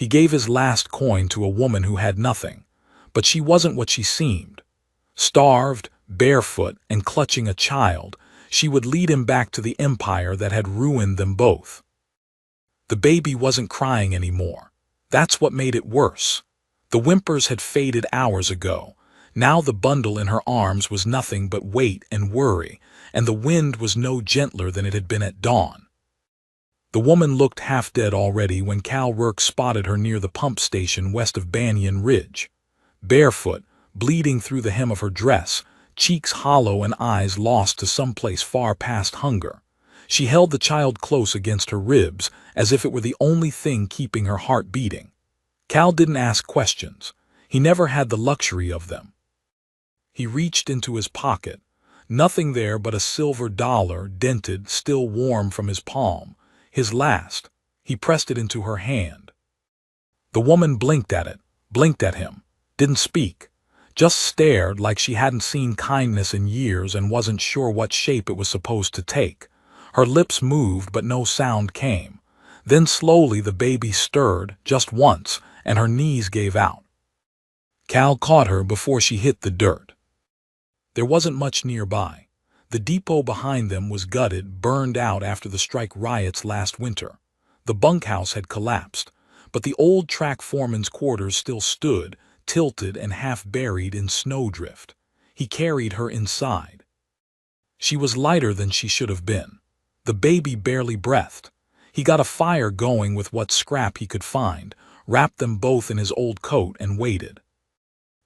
He gave his last coin to a woman who had nothing, but she wasn't what she seemed. Starved, barefoot, and clutching a child, she would lead him back to the empire that had ruined them both. The baby wasn't crying anymore. That's what made it worse. The whimpers had faded hours ago. Now the bundle in her arms was nothing but weight and worry, and the wind was no gentler than it had been at dawn. The woman looked half dead already when Cal Rourke spotted her near the pump station west of Banyan Ridge. Barefoot, bleeding through the hem of her dress, cheeks hollow and eyes lost to some place far past hunger. She held the child close against her ribs, as if it were the only thing keeping her heart beating. Cal didn't ask questions. He never had the luxury of them. He reached into his pocket. Nothing there but a silver dollar, dented, still warm from his palm. His last. He pressed it into her hand. The woman blinked at it, blinked at him, didn't speak, just stared like she hadn't seen kindness in years and wasn't sure what shape it was supposed to take. Her lips moved, but no sound came. Then slowly the baby stirred, just once, and her knees gave out. Cal caught her before she hit the dirt. There wasn't much nearby. The depot behind them was gutted, burned out after the strike riots last winter. The bunkhouse had collapsed, but the old track foreman's quarters still stood, tilted and half buried in snowdrift. He carried her inside. She was lighter than she should have been. The baby barely breathed. He got a fire going with what scrap he could find, wrapped them both in his old coat, and waited.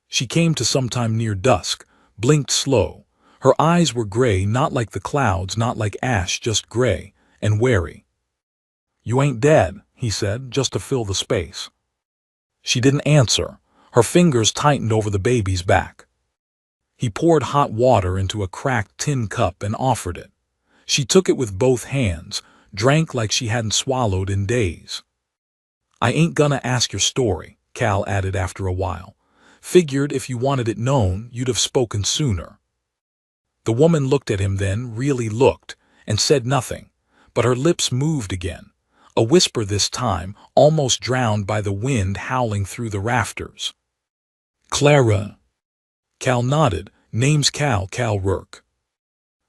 She came to sometime near dusk, blinked slow. Her eyes were gray, not like the clouds, not like ash, just gray and wary. "You ain't dead," he said, just to fill the space. She didn't answer. Her fingers tightened over the baby's back. He poured hot water into a cracked tin cup and offered it. She took it with both hands, drank like she hadn't swallowed in days. "I ain't gonna ask your story," Cal added after a while. "Figured if you wanted it known, you'd have spoken sooner." The woman looked at him then, really looked, and said nothing, but her lips moved again, a whisper this time, almost drowned by the wind howling through the rafters. "Clara." Cal nodded. "Name's Cal Rourke."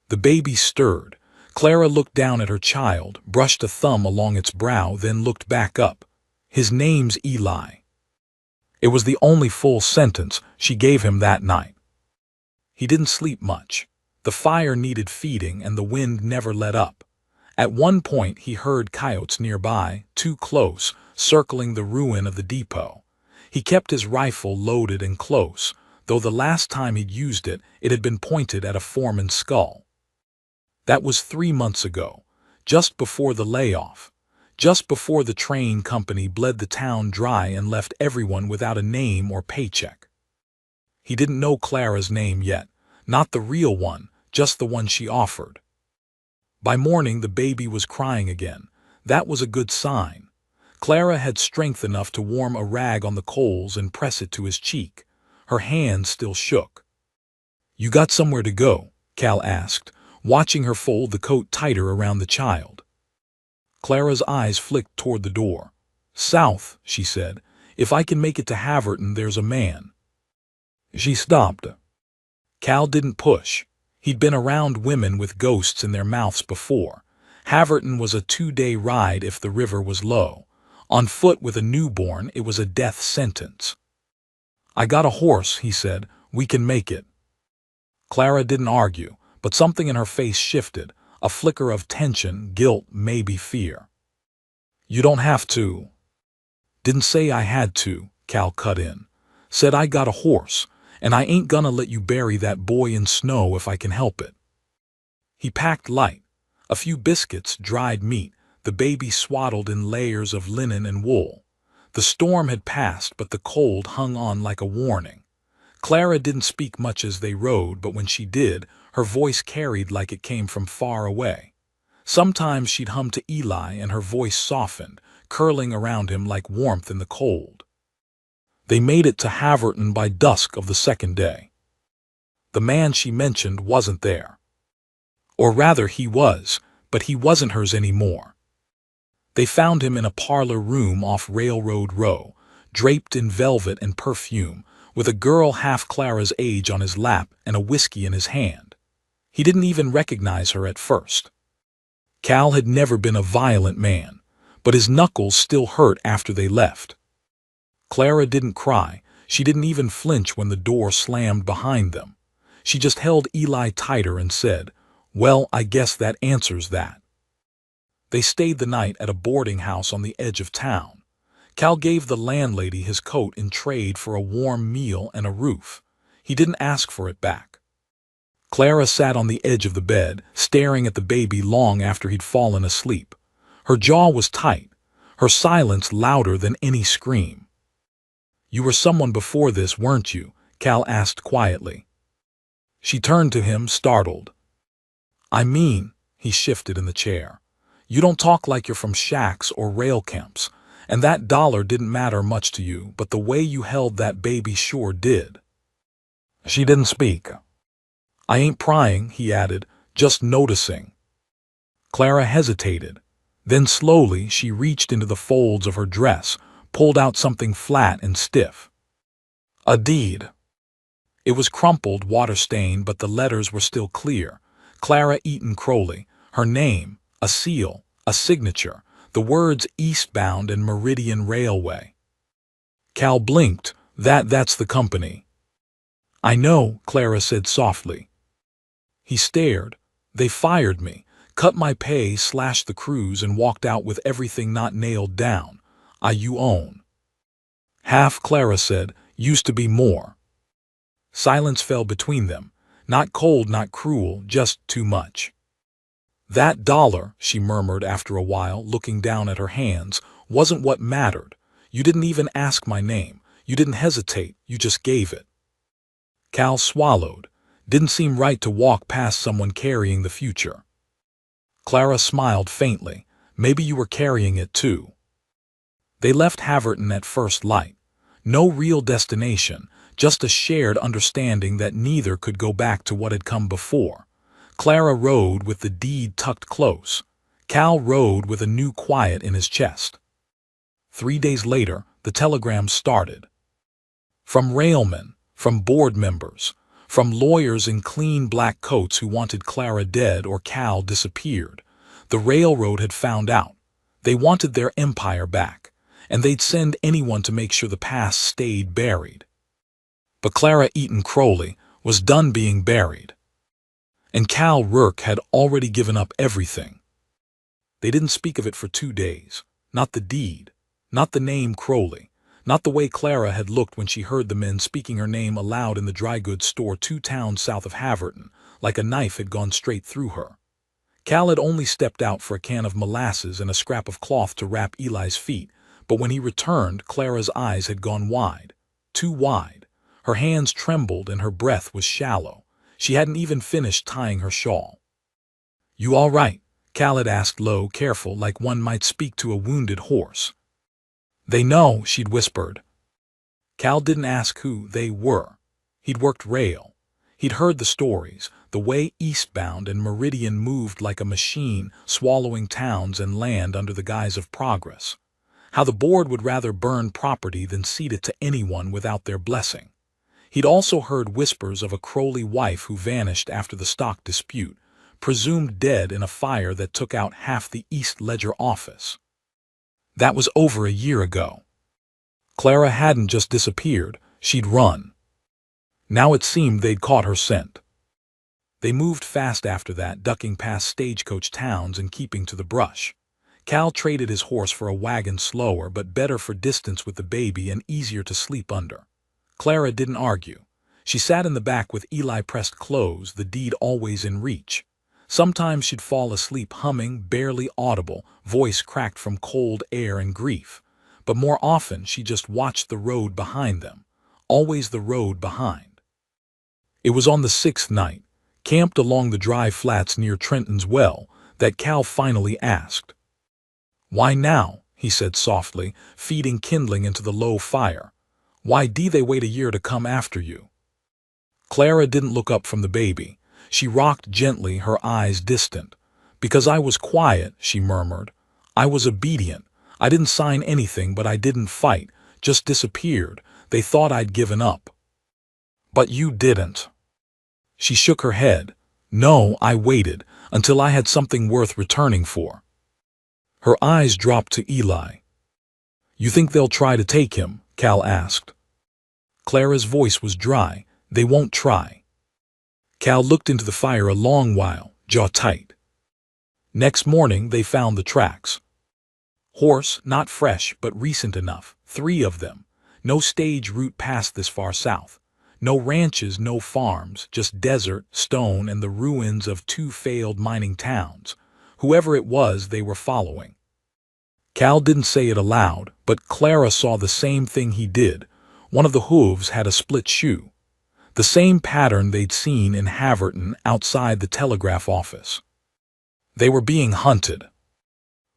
The baby stirred. Clara looked down at her child, brushed a thumb along its brow, then looked back up. "His name's Eli." It was the only full sentence she gave him that night. He didn't sleep much. The fire needed feeding and the wind never let up. At one point he heard coyotes nearby, too close, circling the ruin of the depot. He kept his rifle loaded and close, though the last time he'd used it, it had been pointed at a foreman's skull. That was 3 months ago, just before the layoff, just before the train company bled the town dry and left everyone without a name or paycheck. He didn't know Clara's name yet, not the real one, just the one she offered. By morning the baby was crying again. That was a good sign. Clara had strength enough to warm a rag on the coals and press it to his cheek. Her hand still shook. "You got somewhere to go?" Cal asked, watching her fold the coat tighter around the child. Clara's eyes flicked toward the door. "South," she said. "If I can make it to Haverton, there's a man." She stopped. Cal didn't push. He'd been around women with ghosts in their mouths before. Haverton was a 2-day ride if the river was low. On foot with a newborn, it was a death sentence. "I got a horse," he said. "We can make it." Clara didn't argue, but something in her face shifted, a flicker of tension, guilt, maybe fear. "You don't have to." "Didn't say I had to," Cal cut in. "Said I got a horse, and I ain't gonna let you bury that boy in snow if I can help it." He packed light. A few biscuits, dried meat, the baby swaddled in layers of linen and wool. The storm had passed, but the cold hung on like a warning. Clara didn't speak much as they rode, but when she did, her voice carried like it came from far away. Sometimes she'd hum to Eli and her voice softened, curling around him like warmth in the cold. They made it to Haverton by dusk of the second day. The man she mentioned wasn't there. Or rather, he was, but he wasn't hers anymore. They found him in a parlor room off Railroad Row, draped in velvet and perfume, with a girl half Clara's age on his lap and a whiskey in his hand. He didn't even recognize her at first. Cal had never been a violent man, but his knuckles still hurt after they left. Clara didn't cry. She didn't even flinch when the door slammed behind them. She just held Eli tighter and said, "Well, I guess that answers that." They stayed the night at a boarding house on the edge of town. Cal gave the landlady his coat in trade for a warm meal and a roof. He didn't ask for it back. Clara sat on the edge of the bed, staring at the baby long after he'd fallen asleep. Her jaw was tight, her silence louder than any scream. "You were someone before this, weren't you?" Cal asked quietly. She turned to him, startled. "I mean," he shifted in the chair, "you don't talk like you're from shacks or rail camps, and that dollar didn't matter much to you, but the way you held that baby sure did." She didn't speak. "I ain't prying," he added, "just noticing." Clara hesitated. Then slowly she reached into the folds of her dress, pulled out something flat and stiff. A deed. It was crumpled, water-stained, but the letters were still clear. Clara Eaton Crowley, her name, a seal, a signature, the words Eastbound and Meridian Railway. Cal blinked. That's the company." "I know," Clara said softly. He stared. "They fired me, cut my pay, slashed the crews, and walked out with everything not nailed down. You own." "Half," Clara said. "Used to be more." Silence fell between them. Not cold, not cruel, just too much. "That dollar," she murmured after a while, looking down at her hands, "wasn't what mattered. You didn't even ask my name. You didn't hesitate. You just gave it." Cal swallowed. Didn't seem right to walk past someone carrying the future. Clara smiled faintly. "Maybe you were carrying it too." They left Haverton at first light. No real destination, just a shared understanding that neither could go back to what had come before. Clara rode with the deed tucked close. Cal rode with a new quiet in his chest. 3 days later, the telegrams started. From railmen, from board members, from lawyers in clean black coats who wanted Clara dead or Cal disappeared. The railroad had found out. They wanted their empire back, and they'd send anyone to make sure the past stayed buried. But Clara Eaton Crowley was done being buried. And Cal Rourke had already given up everything. They didn't speak of it for 2 days. Not the deed, not the name Crowley, not the way Clara had looked when she heard the men speaking her name aloud in the dry goods store 2 towns south of Haverton, like a knife had gone straight through her. Cal had only stepped out for a can of molasses and a scrap of cloth to wrap Eli's feet, but when he returned, Clara's eyes had gone wide, too wide. Her hands trembled and her breath was shallow. She hadn't even finished tying her shawl. "You all right?" Cal had asked low, careful, like one might speak to a wounded horse. "They know," she'd whispered. Cal didn't ask who they were. He'd worked rail. He'd heard the stories, the way Eastbound and Meridian moved like a machine, swallowing towns and land under the guise of progress. How the board would rather burn property than cede it to anyone without their blessing. He'd also heard whispers of a Crowley wife who vanished after the stock dispute, presumed dead in a fire that took out half the East Ledger office. That was over a year ago. Clara hadn't just disappeared, she'd run. Now it seemed they'd caught her scent. They moved fast after that, ducking past stagecoach towns and keeping to the brush. Cal traded his horse for a wagon, slower but better for distance with the baby and easier to sleep under. Clara didn't argue. She sat in the back with Eli pressed close, the deed always in reach. Sometimes she'd fall asleep humming, barely audible, voice cracked from cold air and grief. But more often she just watched the road behind them, always the road behind. It was on the 6th night, camped along the dry flats near Trenton's Well, that Cal finally asked. "Why now?" he said softly, feeding kindling into the low fire. "Why did they wait a year to come after you?" Clara didn't look up from the baby. She rocked gently, her eyes distant. "Because I was quiet," she murmured. I was obedient. I didn't sign anything, but I didn't fight, just disappeared. They thought I'd given up. But you didn't. She shook her head. No, I waited, until I had something worth returning for. Her eyes dropped to Eli. You think they'll try to take him? Cal asked. Clara's voice was dry. They won't try. Cal looked into the fire a long while, jaw tight. Next morning they found the tracks. Horse, not fresh, but recent enough. 3 of them. No stage route past this far south. No ranches, no farms, just desert, stone, and the ruins of 2 failed mining towns. Whoever it was, they were following. Cal didn't say it aloud, but Clara saw the same thing he did. One of the hooves had a split shoe. The same pattern they'd seen in Haverton outside the telegraph office. They were being hunted.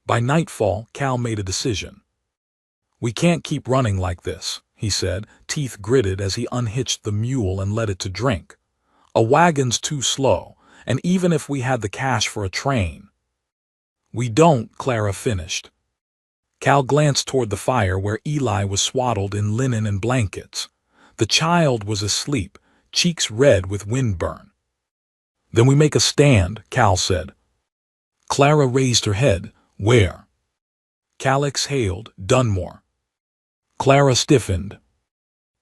By nightfall, Cal made a decision. We can't keep running like this, he said, teeth gritted as he unhitched the mule and let it to drink. A wagon's too slow, and even if we had the cash for a train. We don't, Clara finished. Cal glanced toward the fire where Eli was swaddled in linen and blankets. The child was asleep, cheeks red with windburn. Then we make a stand, Cal said. Clara raised her head. Where? Cal exhaled. Dunmore. Clara stiffened.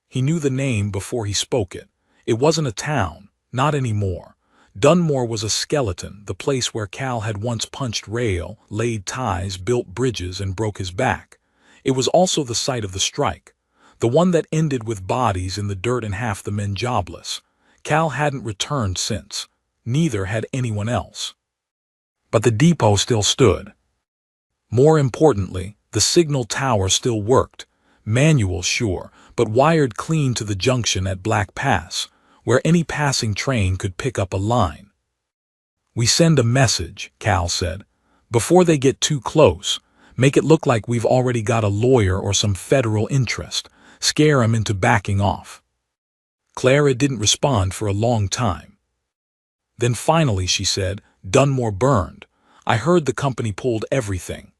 He knew the name before he spoke it. It wasn't a town, not anymore. Dunmore was a skeleton, the place where Cal had once punched rail, laid ties, built bridges, and broke his back. It was also the site of the strike, the one that ended with bodies in the dirt and half the men jobless. Cal hadn't returned since. Neither had anyone else. But the depot still stood. More importantly, the signal tower still worked. Manual, sure, but wired clean to the junction at Black Pass, where any passing train could pick up a line. We send a message, Cal said. Before they get too close, make it look like we've already got a lawyer or some federal interest. Scare 'em into backing off. Clara didn't respond for a long time. Then finally she said, Dunmore burned. I heard the company pulled everything.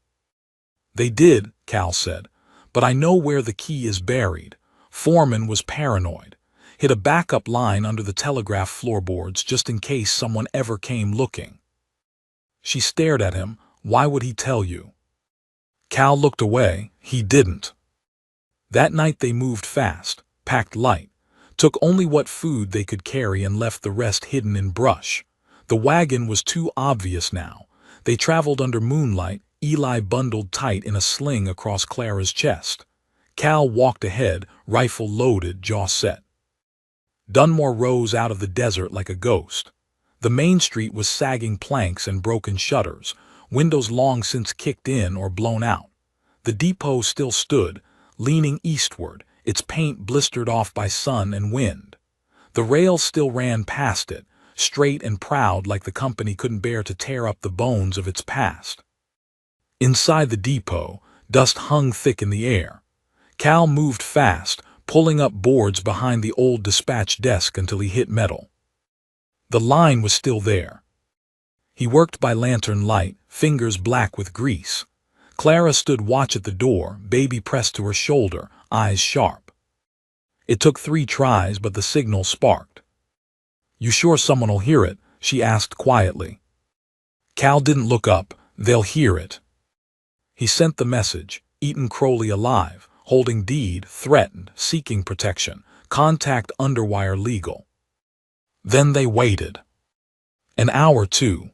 They did, Cal said, but I know where the key is buried. Foreman was paranoid. Hid a backup line under the telegraph floorboards just in case someone ever came looking. She stared at him. Why would he tell you? Cal looked away. He didn't. That night they moved fast, packed light, took only what food they could carry and left the rest hidden in brush. The wagon was too obvious now. They traveled under moonlight, Eli bundled tight in a sling across Clara's chest. Cal walked ahead, rifle loaded, jaw set. Dunmore rose out of the desert like a ghost. The main street was sagging planks and broken shutters, windows long since kicked in or blown out. The depot still stood, leaning eastward, its paint blistered off by sun and wind. The rails still ran past it, straight and proud like the company couldn't bear to tear up the bones of its past. Inside the depot, dust hung thick in the air. Cal moved fast, pulling up boards behind the old dispatch desk until he hit metal. The line was still there. He worked by lantern light, fingers black with grease. Clara stood watch at the door, baby pressed to her shoulder, eyes sharp. It took 3 tries, but the signal sparked. You sure someone'll hear it? She asked quietly. Cal didn't look up. They'll hear it. He sent the message, Eaton Crowley alive, holding deed, threatened, seeking protection, contact Underwire Legal. Then they waited. An hour, 2.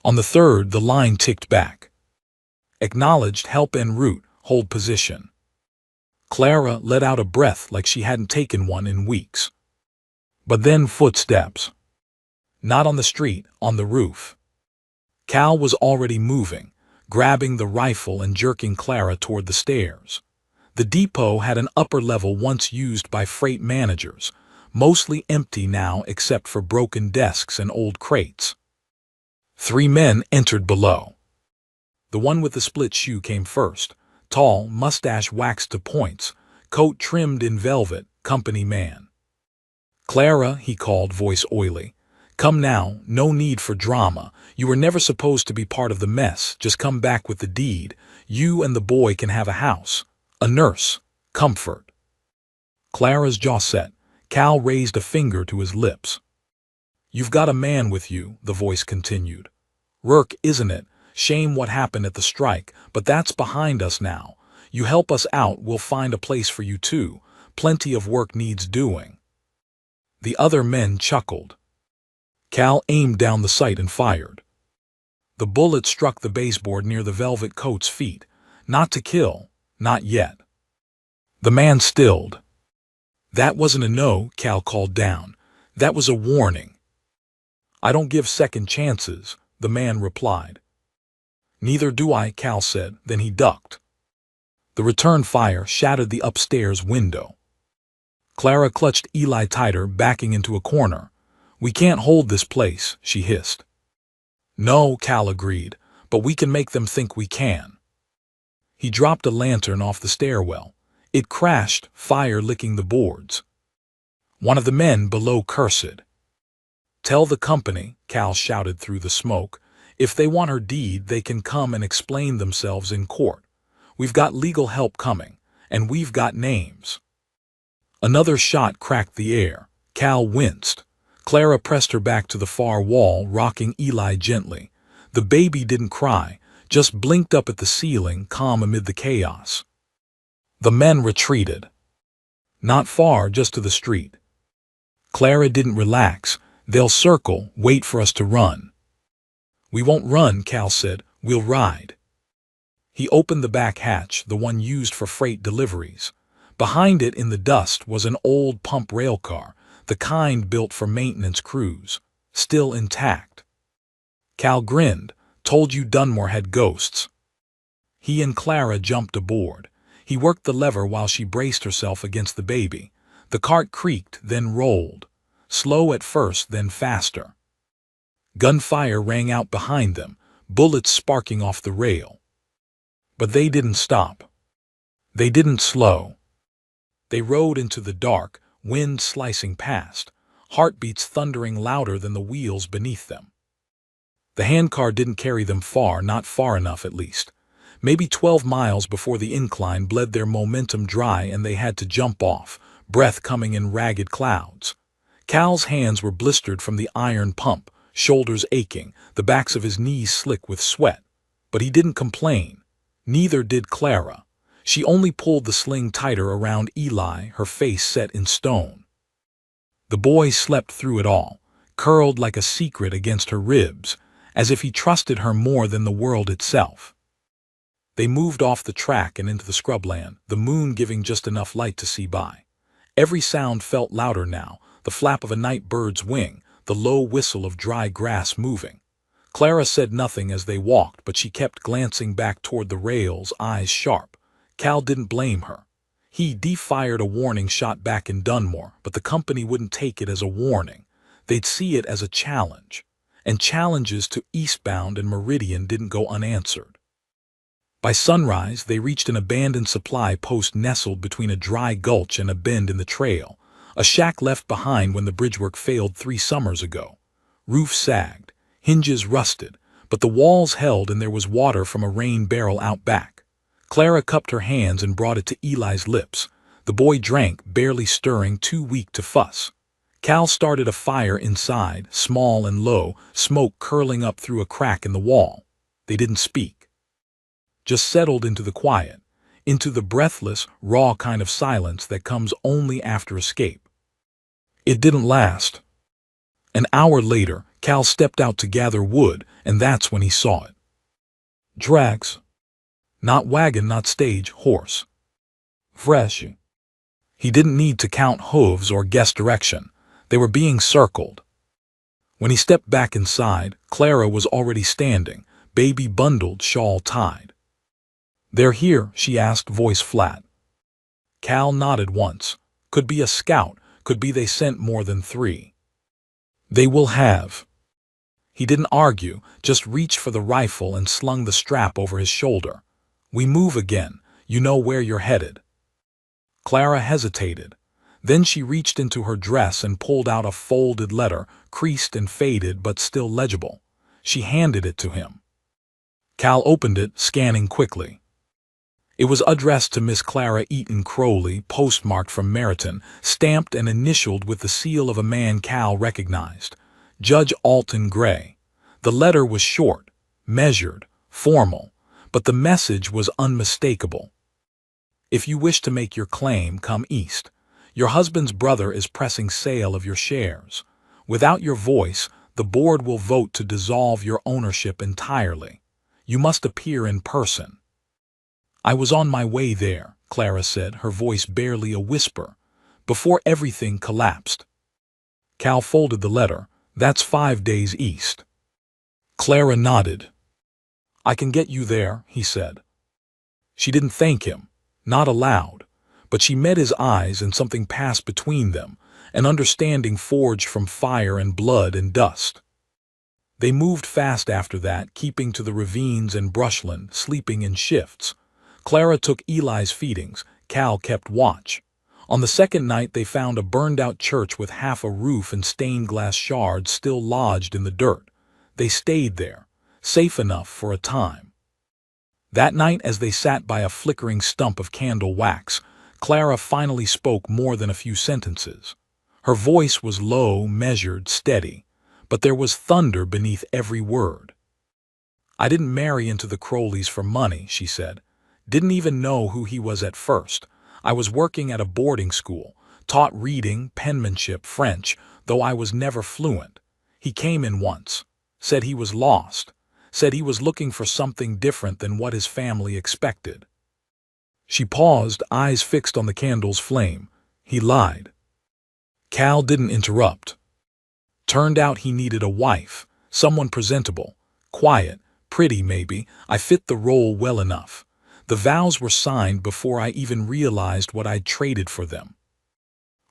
On the 3rd, the line ticked back. Acknowledged, help en route, hold position. Clara let out a breath like she hadn't taken one in weeks. But then footsteps. Not on the street, on the roof. Cal was already moving, grabbing the rifle and jerking Clara toward the stairs. The depot had an upper level once used by freight managers, mostly empty now except for broken desks and old crates. 3 men entered below. The one with the split shoe came first, tall, mustache waxed to points, coat trimmed in velvet, company man. Clara, he called, voice oily. Come now, no need for drama. You were never supposed to be part of the mess. Just come back with the deed. You and the boy can have a house, a nurse, comfort. Clara's jaw set. Cal raised a finger to his lips. You've got a man with you, the voice continued. Work, isn't it? Shame what happened at the strike, but that's behind us now. You help us out, we'll find a place for you too. Plenty of work needs doing. The other men chuckled. Cal aimed down the sight and fired. The bullet struck the baseboard near the velvet coat's feet. Not to kill, not yet. The man stilled. That wasn't a no, Cal called down. That was a warning. I don't give second chances, the man replied. Neither do I, Cal said, then he ducked. The return fire shattered the upstairs window. Clara clutched Eli tighter, backing into a corner. We can't hold this place, she hissed. No, Cal agreed, but we can make them think we can. He dropped a lantern off the stairwell. It crashed, fire licking the boards. One of the men below cursed. Tell the company, Cal shouted through the smoke, if they want her deed, they can come and explain themselves in court. We've got legal help coming, and we've got names. Another shot cracked the air. Cal winced. Clara pressed her back to the far wall, rocking Eli gently. The baby didn't cry, just blinked up at the ceiling, calm amid the chaos. The men retreated. Not far, just to the street. Clara didn't relax. They'll circle, wait for us to run. We won't run, Cal said. We'll ride. He opened the back hatch, the one used for freight deliveries. Behind it in the dust was an old pump rail car, the kind built for maintenance crews, still intact. Cal grinned. Told you Dunmore had ghosts. He and Clara jumped aboard. He worked the lever while she braced herself against the baby. The cart creaked, then rolled. Slow at first, then faster. Gunfire rang out behind them, bullets sparking off the rail. But they didn't stop. They didn't slow. They rode into the dark, wind slicing past, heartbeats thundering louder than the wheels beneath them. The handcar didn't carry them far, not far enough at least. Maybe 12 miles before the incline bled their momentum dry and they had to jump off, breath coming in ragged clouds. Cal's hands were blistered from the iron pump, shoulders aching, the backs of his knees slick with sweat. But he didn't complain. Neither did Clara. She only pulled the sling tighter around Eli, her face set in stone. The boy slept through it all, curled like a secret against her ribs, as if he trusted her more than the world itself. They moved off the track and into the scrubland, the moon giving just enough light to see by. Every sound felt louder now, the flap of a night bird's wing, the low whistle of dry grass moving. Clara said nothing as they walked, but she kept glancing back toward the rails, eyes sharp. Cal didn't blame her. He fired a warning shot back in Dunmore, but the company wouldn't take it as a warning. They'd see it as a challenge. And challenges to eastbound and Meridian didn't go unanswered. By sunrise, they reached an abandoned supply post nestled between a dry gulch and a bend in the trail, a shack left behind when the bridgework failed 3 summers ago. Roof sagged, hinges rusted, but the walls held and there was water from a rain barrel out back. Clara cupped her hands and brought it to Eli's lips. The boy drank, barely stirring, too weak to fuss. Cal started a fire inside, small and low, smoke curling up through a crack in the wall. They didn't speak. Just settled into the quiet, into the breathless, raw kind of silence that comes only after escape. It didn't last. An hour later, Cal stepped out to gather wood, and that's when he saw it. Drags. Not wagon, not stage, horse. Fresh. He didn't need to count hooves or guess direction. They were being circled. When he stepped back inside, Clara was already standing, baby bundled, shawl tied. They're here, she asked, voice flat. Cal nodded once. Could be a scout, could be they sent more than 3. They will have. He didn't argue, just reached for the rifle and slung the strap over his shoulder. We move again, you know where you're headed. Clara hesitated. Then she reached into her dress and pulled out a folded letter, creased and faded but still legible. She handed it to him. Cal opened it, scanning quickly. It was addressed to Miss Clara Eaton Crowley, postmarked from Meryton, stamped and initialed with the seal of a man Cal recognized, Judge Alton Gray. The letter was short, measured, formal, but the message was unmistakable. If you wish to make your claim, come east. Your husband's brother is pressing sale of your shares. Without your voice, the board will vote to dissolve your ownership entirely. You must appear in person. I was on my way there, Clara said, her voice barely a whisper, before everything collapsed. Cal folded the letter. That's 5 days east. Clara nodded. I can get you there, he said. She didn't thank him, not aloud, but she met his eyes and something passed between them, an understanding forged from fire and blood and dust. They moved fast after that, keeping to the ravines and brushland, sleeping in shifts. Clara took Eli's feedings, Cal kept watch. On the second night they found a burned-out church with half a roof and stained glass shards still lodged in the dirt. They stayed there, safe enough for a time. That night, as they sat by a flickering stump of candle wax, Clara finally spoke more than a few sentences. Her voice was low, measured, steady, but there was thunder beneath every word. I didn't marry into the Crowleys for money, she said. Didn't even know who he was at first. I was working at a boarding school, taught reading, penmanship, French, though I was never fluent. He came in once, said he was lost, said he was looking for something different than what his family expected. She paused, eyes fixed on the candle's flame. He lied. Cal didn't interrupt. Turned out he needed a wife, someone presentable, quiet, pretty maybe. I fit the role well enough. The vows were signed before I even realized what I'd traded for them.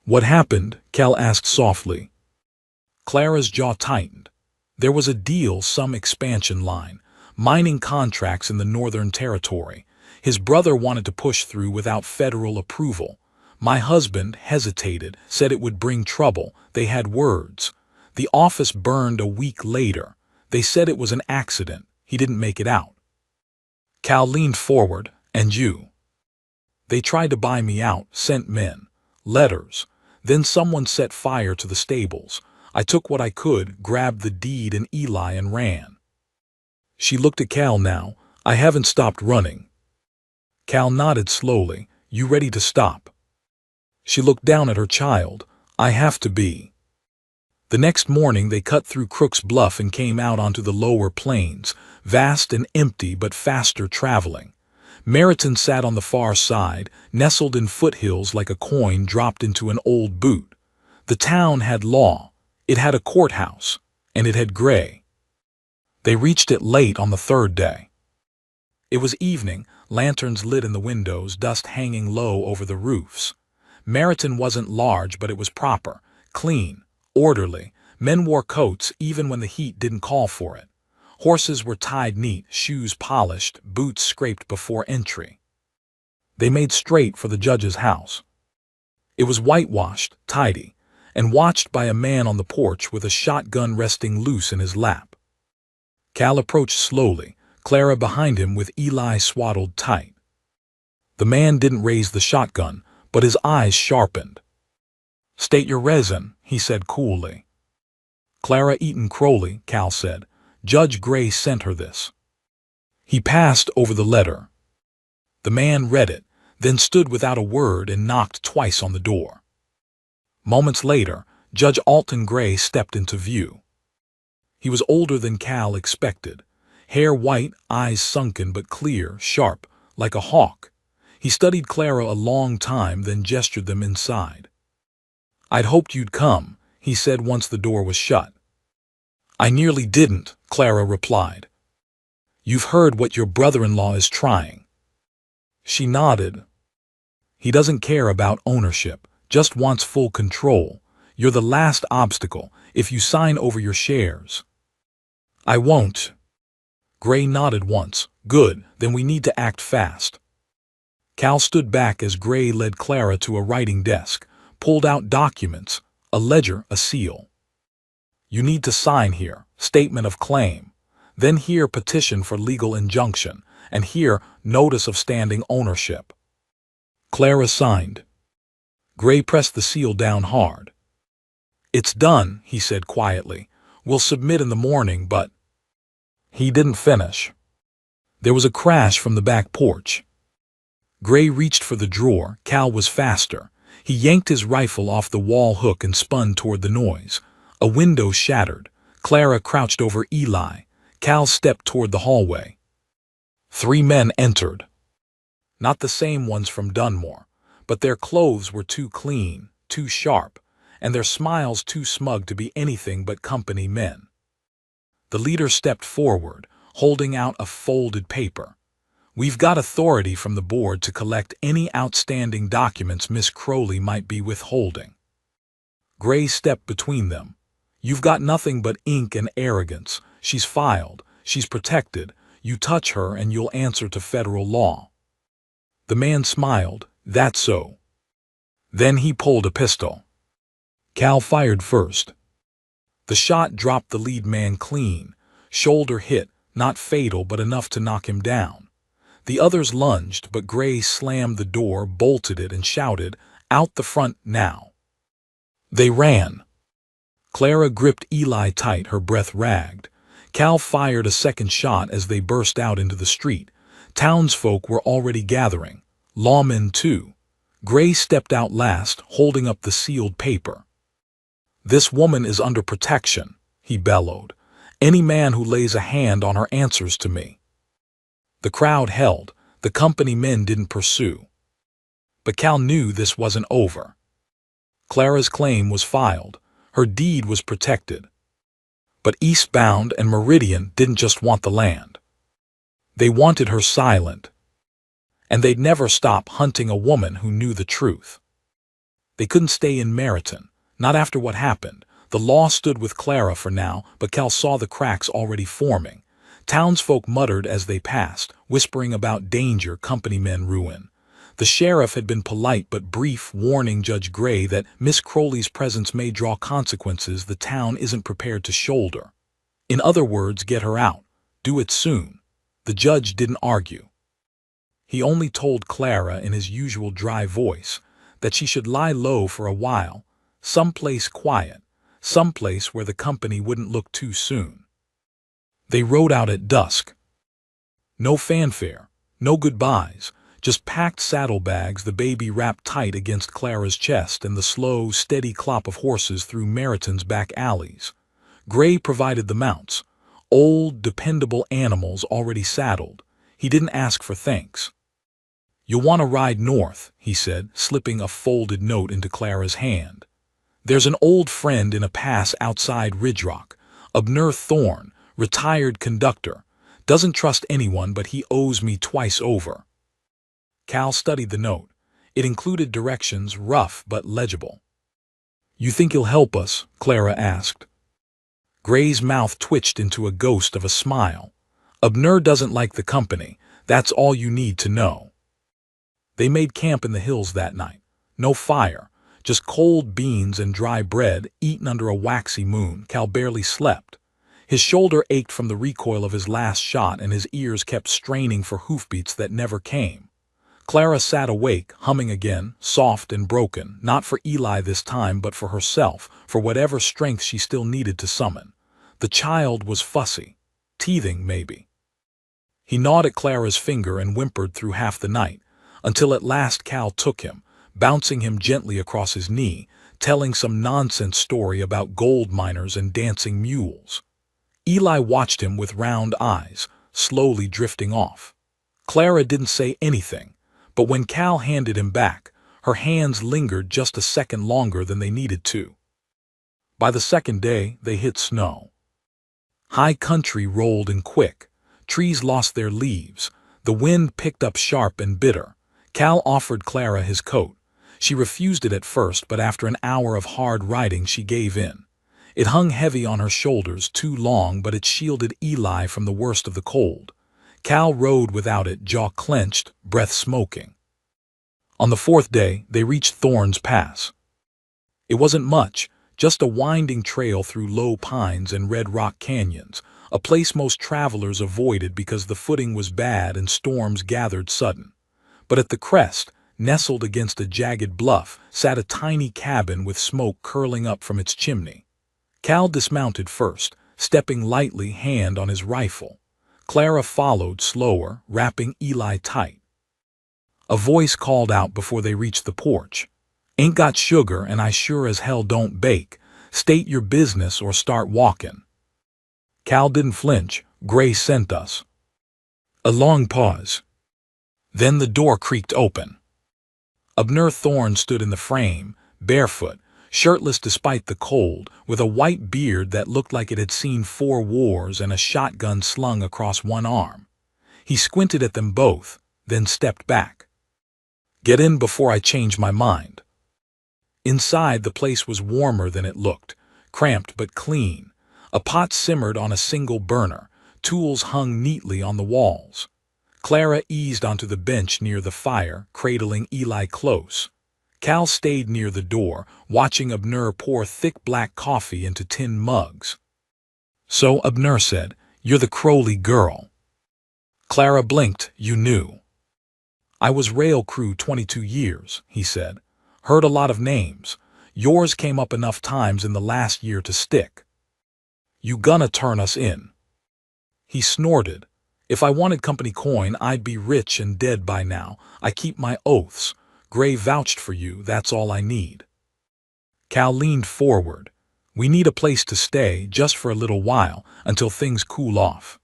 What happened? Cal asked softly. Clara's jaw tightened. There was a deal, some expansion line, mining contracts in the Northern Territory. His brother wanted to push through without federal approval. My husband hesitated, said it would bring trouble. They had words. The office burned a week later. They said it was an accident. He didn't make it out. Cal leaned forward. And you? They tried to buy me out, sent men, letters. Then someone set fire to the stables. I took what I could, grabbed the deed and Eli and ran. She looked at Cal now. I haven't stopped running. Cal nodded slowly. You ready to stop? She looked down at her child. I have to be. The next morning they cut through Crook's Bluff and came out onto the lower plains, vast and empty but faster traveling. Meryton sat on the far side, nestled in foothills like a coin dropped into an old boot. The town had law, it had a courthouse, and it had Gray. They reached it late on the third day. It was evening, lanterns lit in the windows, dust hanging low over the roofs. Meryton wasn't large, but it was proper, clean, orderly. Men wore coats even when the heat didn't call for it. Horses were tied neat, shoes polished, boots scraped before entry. They made straight for the judge's house. It was whitewashed, tidy, and watched by a man on the porch with a shotgun resting loose in his lap. Cal approached slowly, Clara behind him with Eli swaddled tight. The man didn't raise the shotgun, but his eyes sharpened. State your reason, he said coolly. Clara Eaton Crowley, Cal said. Judge Gray sent her this. He passed over the letter. The man read it, then stood without a word and knocked twice on the door. Moments later, Judge Alton Gray stepped into view. He was older than Cal expected. Hair white, eyes sunken but clear, sharp, like a hawk. He studied Clara a long time, then gestured them inside. I'd hoped you'd come, he said once the door was shut. I nearly didn't, Clara replied. You've heard what your brother-in-law is trying. She nodded. He doesn't care about ownership, just wants full control. You're the last obstacle, if you sign over your shares. I won't. Gray nodded once. Good, then we need to act fast. Cal stood back as Gray led Clara to a writing desk, pulled out documents, a ledger, a seal. You need to sign here, statement of claim. Then here, petition for legal injunction, and here, notice of standing ownership. Clara signed. Gray pressed the seal down hard. It's done, he said quietly. We'll submit in the morning, but... He didn't finish. There was a crash from the back porch. Gray reached for the drawer. Cal was faster. He yanked his rifle off the wall hook and spun toward the noise. A window shattered. Clara crouched over Eli. Cal stepped toward the hallway. 3 men entered. Not the same ones from Dunmore, but their clothes were too clean, too sharp, and their smiles too smug to be anything but company men. The leader stepped forward, holding out a folded paper. We've got authority from the board to collect any outstanding documents Miss Crowley might be withholding. Gray stepped between them. You've got nothing but ink and arrogance. She's filed. She's protected. You touch her and you'll answer to federal law. The man smiled. That's so. Then he pulled a pistol. Cal fired first. The shot dropped the lead man clean. Shoulder hit, not fatal but enough to knock him down. The others lunged, but Gray slammed the door, bolted it, and shouted, "Out the front now!" They ran. Clara gripped Eli tight, her breath ragged. Cal fired a second shot as they burst out into the street. Townsfolk were already gathering. Lawmen, too. Gray stepped out last, holding up the sealed paper. "This woman is under protection," he bellowed. "Any man who lays a hand on her answers to me." The crowd held. The company men didn't pursue. But Cal knew this wasn't over. Clara's claim was filed. Her deed was protected. But Eastbound and Meridian didn't just want the land. They wanted her silent. And they'd never stop hunting a woman who knew the truth. They couldn't stay in Meriton, not after what happened. The law stood with Clara for now, but Cal saw the cracks already forming. Townsfolk muttered as they passed, whispering about danger, company men ruin. The sheriff had been polite but brief, warning Judge Gray that Miss Crowley's presence may draw consequences the town isn't prepared to shoulder. In other words, get her out. Do it soon. The judge didn't argue. He only told Clara in his usual dry voice that she should lie low for a while, someplace quiet, someplace where the company wouldn't look too soon. They rode out at dusk. No fanfare, no goodbyes, just packed saddlebags, the baby wrapped tight against Clara's chest, and the slow, steady clop of horses through Meriton's back alleys. Gray provided the mounts, old, dependable animals already saddled. He didn't ask for thanks. "You'll want to ride north," he said, slipping a folded note into Clara's hand. "There's an old friend in a pass outside Ridge Rock, Abner Thorne, retired conductor. Doesn't trust anyone, but he owes me twice over." Cal studied the note. It included directions, rough but legible. "You think he'll help us?" Clara asked. Gray's mouth twitched into a ghost of a smile. "Abner doesn't like the company. That's all you need to know." They made camp in the hills that night. No fire, just cold beans and dry bread eaten under a waxy moon. Cal barely slept. His shoulder ached from the recoil of his last shot, and his ears kept straining for hoofbeats that never came. Clara sat awake, humming again, soft and broken, not for Eli this time, but for herself, for whatever strength she still needed to summon. The child was fussy, teething maybe. He gnawed at Clara's finger and whimpered through half the night, until at last Cal took him, bouncing him gently across his knee, telling some nonsense story about gold miners and dancing mules. Eli watched him with round eyes, slowly drifting off. Clara didn't say anything, but when Cal handed him back, her hands lingered just a second longer than they needed to. By the second day, they hit snow. High country rolled in quick. Trees lost their leaves. The wind picked up sharp and bitter. Cal offered Clara his coat. She refused it at first, but after an hour of hard riding, she gave in. It hung heavy on her shoulders, too long, but it shielded Eli from the worst of the cold. Cal rode without it, jaw clenched, breath smoking. On the 4th day, they reached Thorne's Pass. It wasn't much, just a winding trail through low pines and red rock canyons, a place most travelers avoided because the footing was bad and storms gathered sudden. But at the crest, nestled against a jagged bluff, sat a tiny cabin with smoke curling up from its chimney. Cal dismounted first, stepping lightly, hand on his rifle. Clara followed slower, wrapping Eli tight. A voice called out before they reached the porch. "Ain't got sugar and I sure as hell don't bake. State your business or start walking." Cal didn't flinch. "Gray sent us." A long pause. Then the door creaked open. Abner Thorne stood in the frame, barefoot, shirtless despite the cold, with a white beard that looked like it had seen 4 wars and a shotgun slung across one arm. He squinted at them both, then stepped back. "Get in before I change my mind." Inside, the place was warmer than it looked, cramped but clean. A pot simmered on a single burner, tools hung neatly on the walls. Clara eased onto the bench near the fire, cradling Eli close. Cal stayed near the door, watching Abner pour thick black coffee into tin mugs. "So," Abner said, "you're the Crowley girl." Clara blinked. "You knew." "I was rail crew 22 years, he said. "Heard a lot of names. Yours came up enough times in the last year to stick." "You gonna turn us in?" He snorted. "If I wanted company coin, I'd be rich and dead by now. I keep my oaths. Gray vouched for you, that's all I need." Cal leaned forward. "We need a place to stay, just for a little while, until things cool off."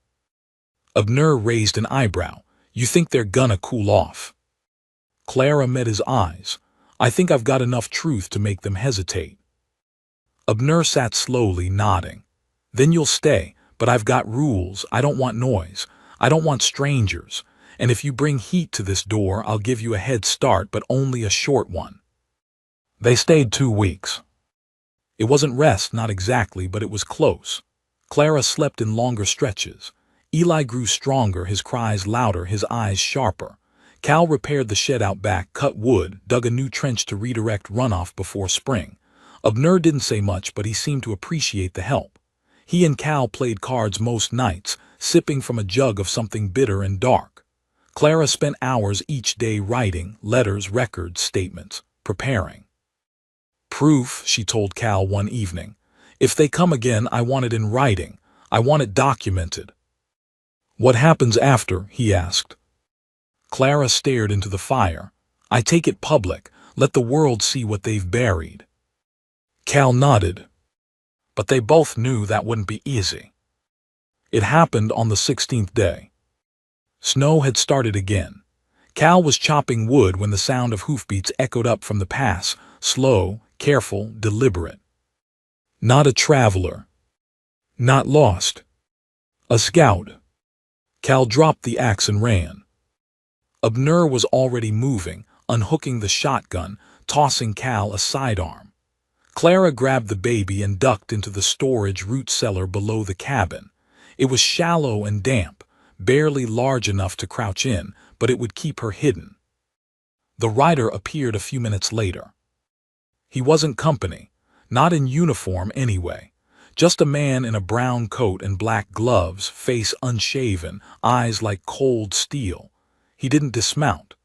Abner raised an eyebrow. "You think they're gonna cool off?" Clara met his eyes. "I think I've got enough truth to make them hesitate." Abner sat slowly, nodding. "Then you'll stay, but I've got rules. I don't want noise. I don't want strangers. And if you bring heat to this door, I'll give you a head start, but only a short one." They stayed 2 weeks. It wasn't rest, not exactly, but it was close. Clara slept in longer stretches. Eli grew stronger, his cries louder, his eyes sharper. Cal repaired the shed out back, cut wood, dug a new trench to redirect runoff before spring. Abner didn't say much, but he seemed to appreciate the help. He and Cal played cards most nights, sipping from a jug of something bitter and dark. Clara spent hours each day writing, letters, records, statements, preparing. "Proof," she told Cal one evening. "If they come again, I want it in writing. I want it documented." "What happens after?" he asked. Clara stared into the fire. "I take it public. Let the world see what they've buried." Cal nodded. But they both knew that wouldn't be easy. It happened on the 16th day. Snow had started again. Cal was chopping wood when the sound of hoofbeats echoed up from the pass, slow, careful, deliberate. Not a traveler. Not lost. A scout. Cal dropped the axe and ran. Abner was already moving, unhooking the shotgun, tossing Cal a sidearm. Clara grabbed the baby and ducked into the storage root cellar below the cabin. It was shallow and damp, barely large enough to crouch in, but it would keep her hidden. The rider appeared a few minutes later. He wasn't company, not in uniform anyway. Just a man in a brown coat and black gloves, face unshaven, eyes like cold steel. He didn't dismount,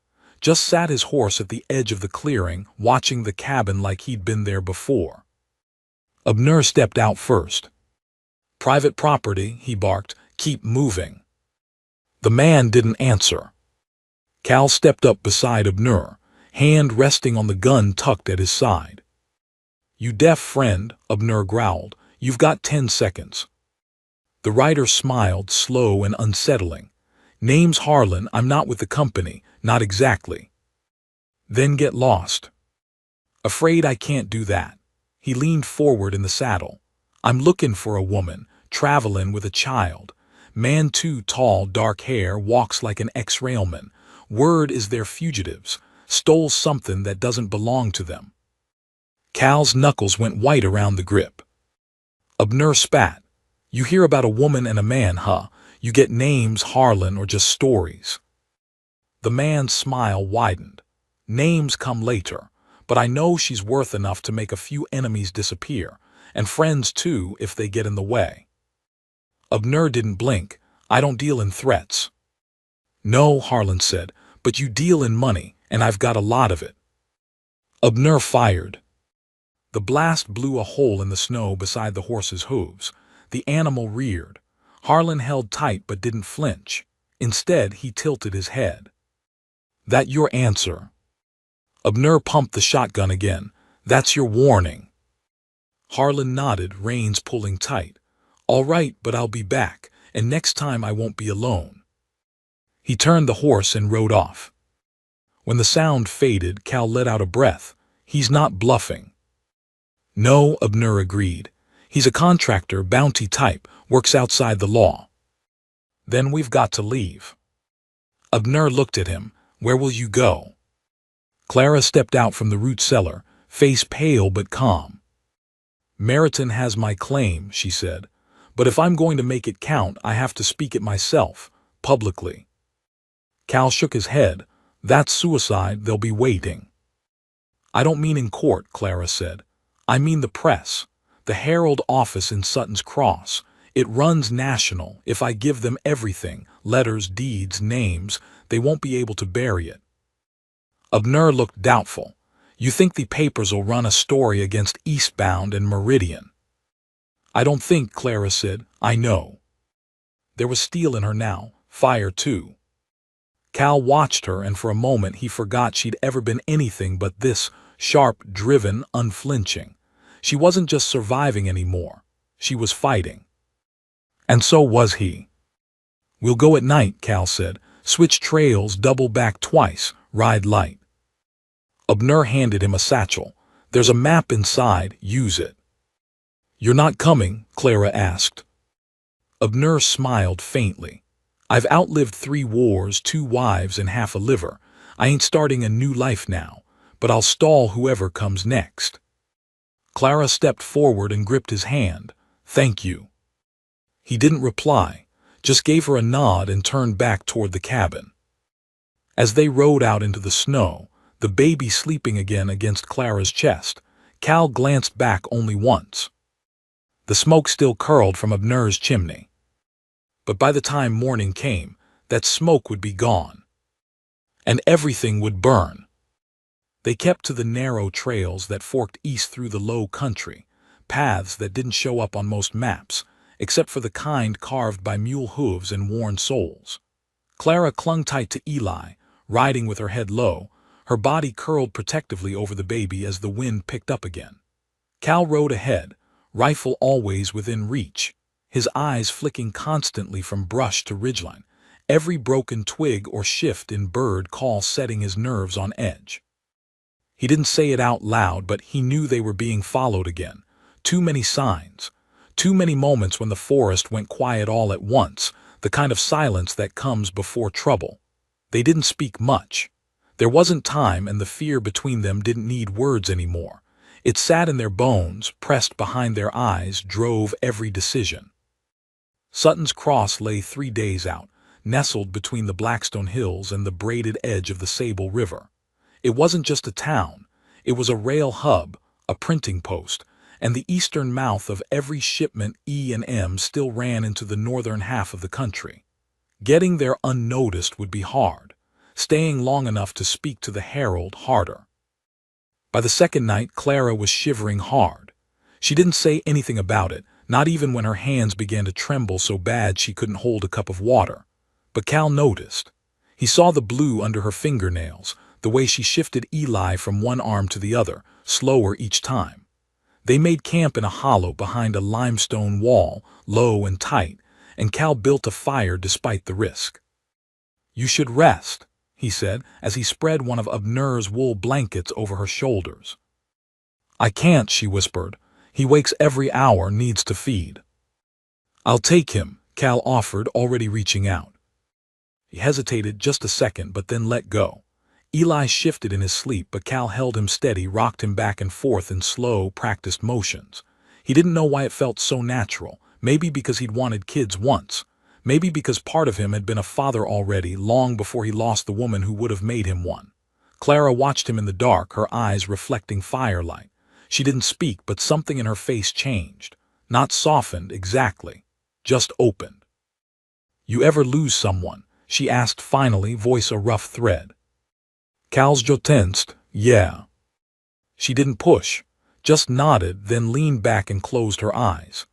just sat his horse at the edge of the clearing, watching the cabin like he'd been there before. Abner stepped out first. "Private property," he barked. "Keep moving." The man didn't answer. Cal stepped up beside Abner, hand resting on the gun tucked at his side. "You deaf friend," Abner growled. "You've got 10 seconds. The rider smiled, slow and unsettling. "Name's Harlan. I'm not with the company. Not exactly." "Then get lost." "Afraid I can't do that." He leaned forward in the saddle. "I'm looking for a woman, traveling with a child. Man too tall, dark hair, walks like an ex-railman. Word is they're fugitives, stole something that doesn't belong to them." Cal's knuckles went white around the grip. Abner spat. "You hear about a woman and a man, huh? You get names, Harlan, or just stories?" The man's smile widened. "Names come later. but I know she's worth enough to make a few enemies disappear, and friends too if they get in the way. Abner didn't blink. I don't deal in threats. No, Harlan said, but you deal in money, and I've got a lot of it. Abner fired. The blast blew a hole in the snow beside the horse's hooves. The animal reared. Harlan held tight but didn't flinch. Instead, he tilted his head. That your answer? Abner pumped the shotgun again. That's your warning. Harlan nodded, reins pulling tight. All right, but I'll be back, and next time I won't be alone. He turned the horse and rode off. When the sound faded, Cal let out a breath. He's not bluffing. No, Abner agreed. He's a contractor, bounty type, works outside the law. Then we've got to leave. Abner looked at him. Where will you go? Clara stepped out from the root cellar, face pale but calm. Meriton has my claim, she said, but if I'm going to make it count, I have to speak it myself, publicly. Cal shook his head. That's suicide, they'll be waiting. I don't mean in court, Clara said. I mean the press, the Herald office in Sutton's Cross. It runs national. If I give them everything, letters, deeds, names, they won't be able to bury it. Abner looked doubtful. You think the papers will run a story against Eastbound and Meridian? I don't think, Clara said. I know. There was steel in her now, fire too. Cal watched her, and for a moment he forgot she'd ever been anything but this, sharp, driven, unflinching. She wasn't just surviving anymore. She was fighting. And so was he. We'll go at night, Cal said. Switch trails, double back twice, ride light. Abner handed him a satchel. There's a map inside, use it. You're not coming? Clara asked. Abner smiled faintly. I've outlived 3 wars, 2 wives, and half a liver. I ain't starting a new life now, but I'll stall whoever comes next. Clara stepped forward and gripped his hand. Thank you. He didn't reply, just gave her a nod and turned back toward the cabin. As they rode out into the snow, the baby sleeping again against Clara's chest, Cal glanced back only once. The smoke still curled from Abner's chimney. But by the time morning came, that smoke would be gone. And everything would burn. They kept to the narrow trails that forked east through the low country, paths that didn't show up on most maps, except for the kind carved by mule hooves and worn soles. Clara clung tight to Eli, riding with her head low, her body curled protectively over the baby as the wind picked up again. Cal rode ahead, rifle always within reach, his eyes flicking constantly from brush to ridgeline, every broken twig or shift in bird call setting his nerves on edge. He didn't say it out loud, but he knew they were being followed again. Too many signs. Too many moments when the forest went quiet all at once, the kind of silence that comes before trouble. They didn't speak much. There wasn't time, and the fear between them didn't need words anymore. It sat in their bones, pressed behind their eyes, drove every decision. Sutton's Cross lay 3 days out, nestled between the Blackstone Hills and the braided edge of the Sable River. It wasn't just a town. It was a rail hub, a printing post, and the eastern mouth of every shipment E&M still ran into the northern half of the country. Getting there unnoticed would be hard. Staying long enough to speak to the Herald harder. By the second night, Clara was shivering hard. She didn't say anything about it, not even when her hands began to tremble so bad she couldn't hold a cup of water. But Cal noticed. He saw the blue under her fingernails, the way she shifted Eli from one arm to the other, slower each time. They made camp in a hollow behind a limestone wall, low and tight, and Cal built a fire despite the risk. You should rest, he said, as he spread one of Abner's wool blankets over her shoulders. I can't, she whispered. He wakes every hour, needs to feed. I'll take him, Cal offered, already reaching out. He hesitated just a second, but then let go. Eli shifted in his sleep, but Cal held him steady, rocked him back and forth in slow, practiced motions. He didn't know why it felt so natural, maybe because he'd wanted kids once, maybe because part of him had been a father already, long before he lost the woman who would have made him one. Clara watched him in the dark, her eyes reflecting firelight. She didn't speak, but something in her face changed. Not softened exactly, just opened. "You ever lose someone?" she asked finally, voice a rough thread. Cal's jaw tensed. "Yeah." She didn't push, just nodded, then leaned back and closed her eyes.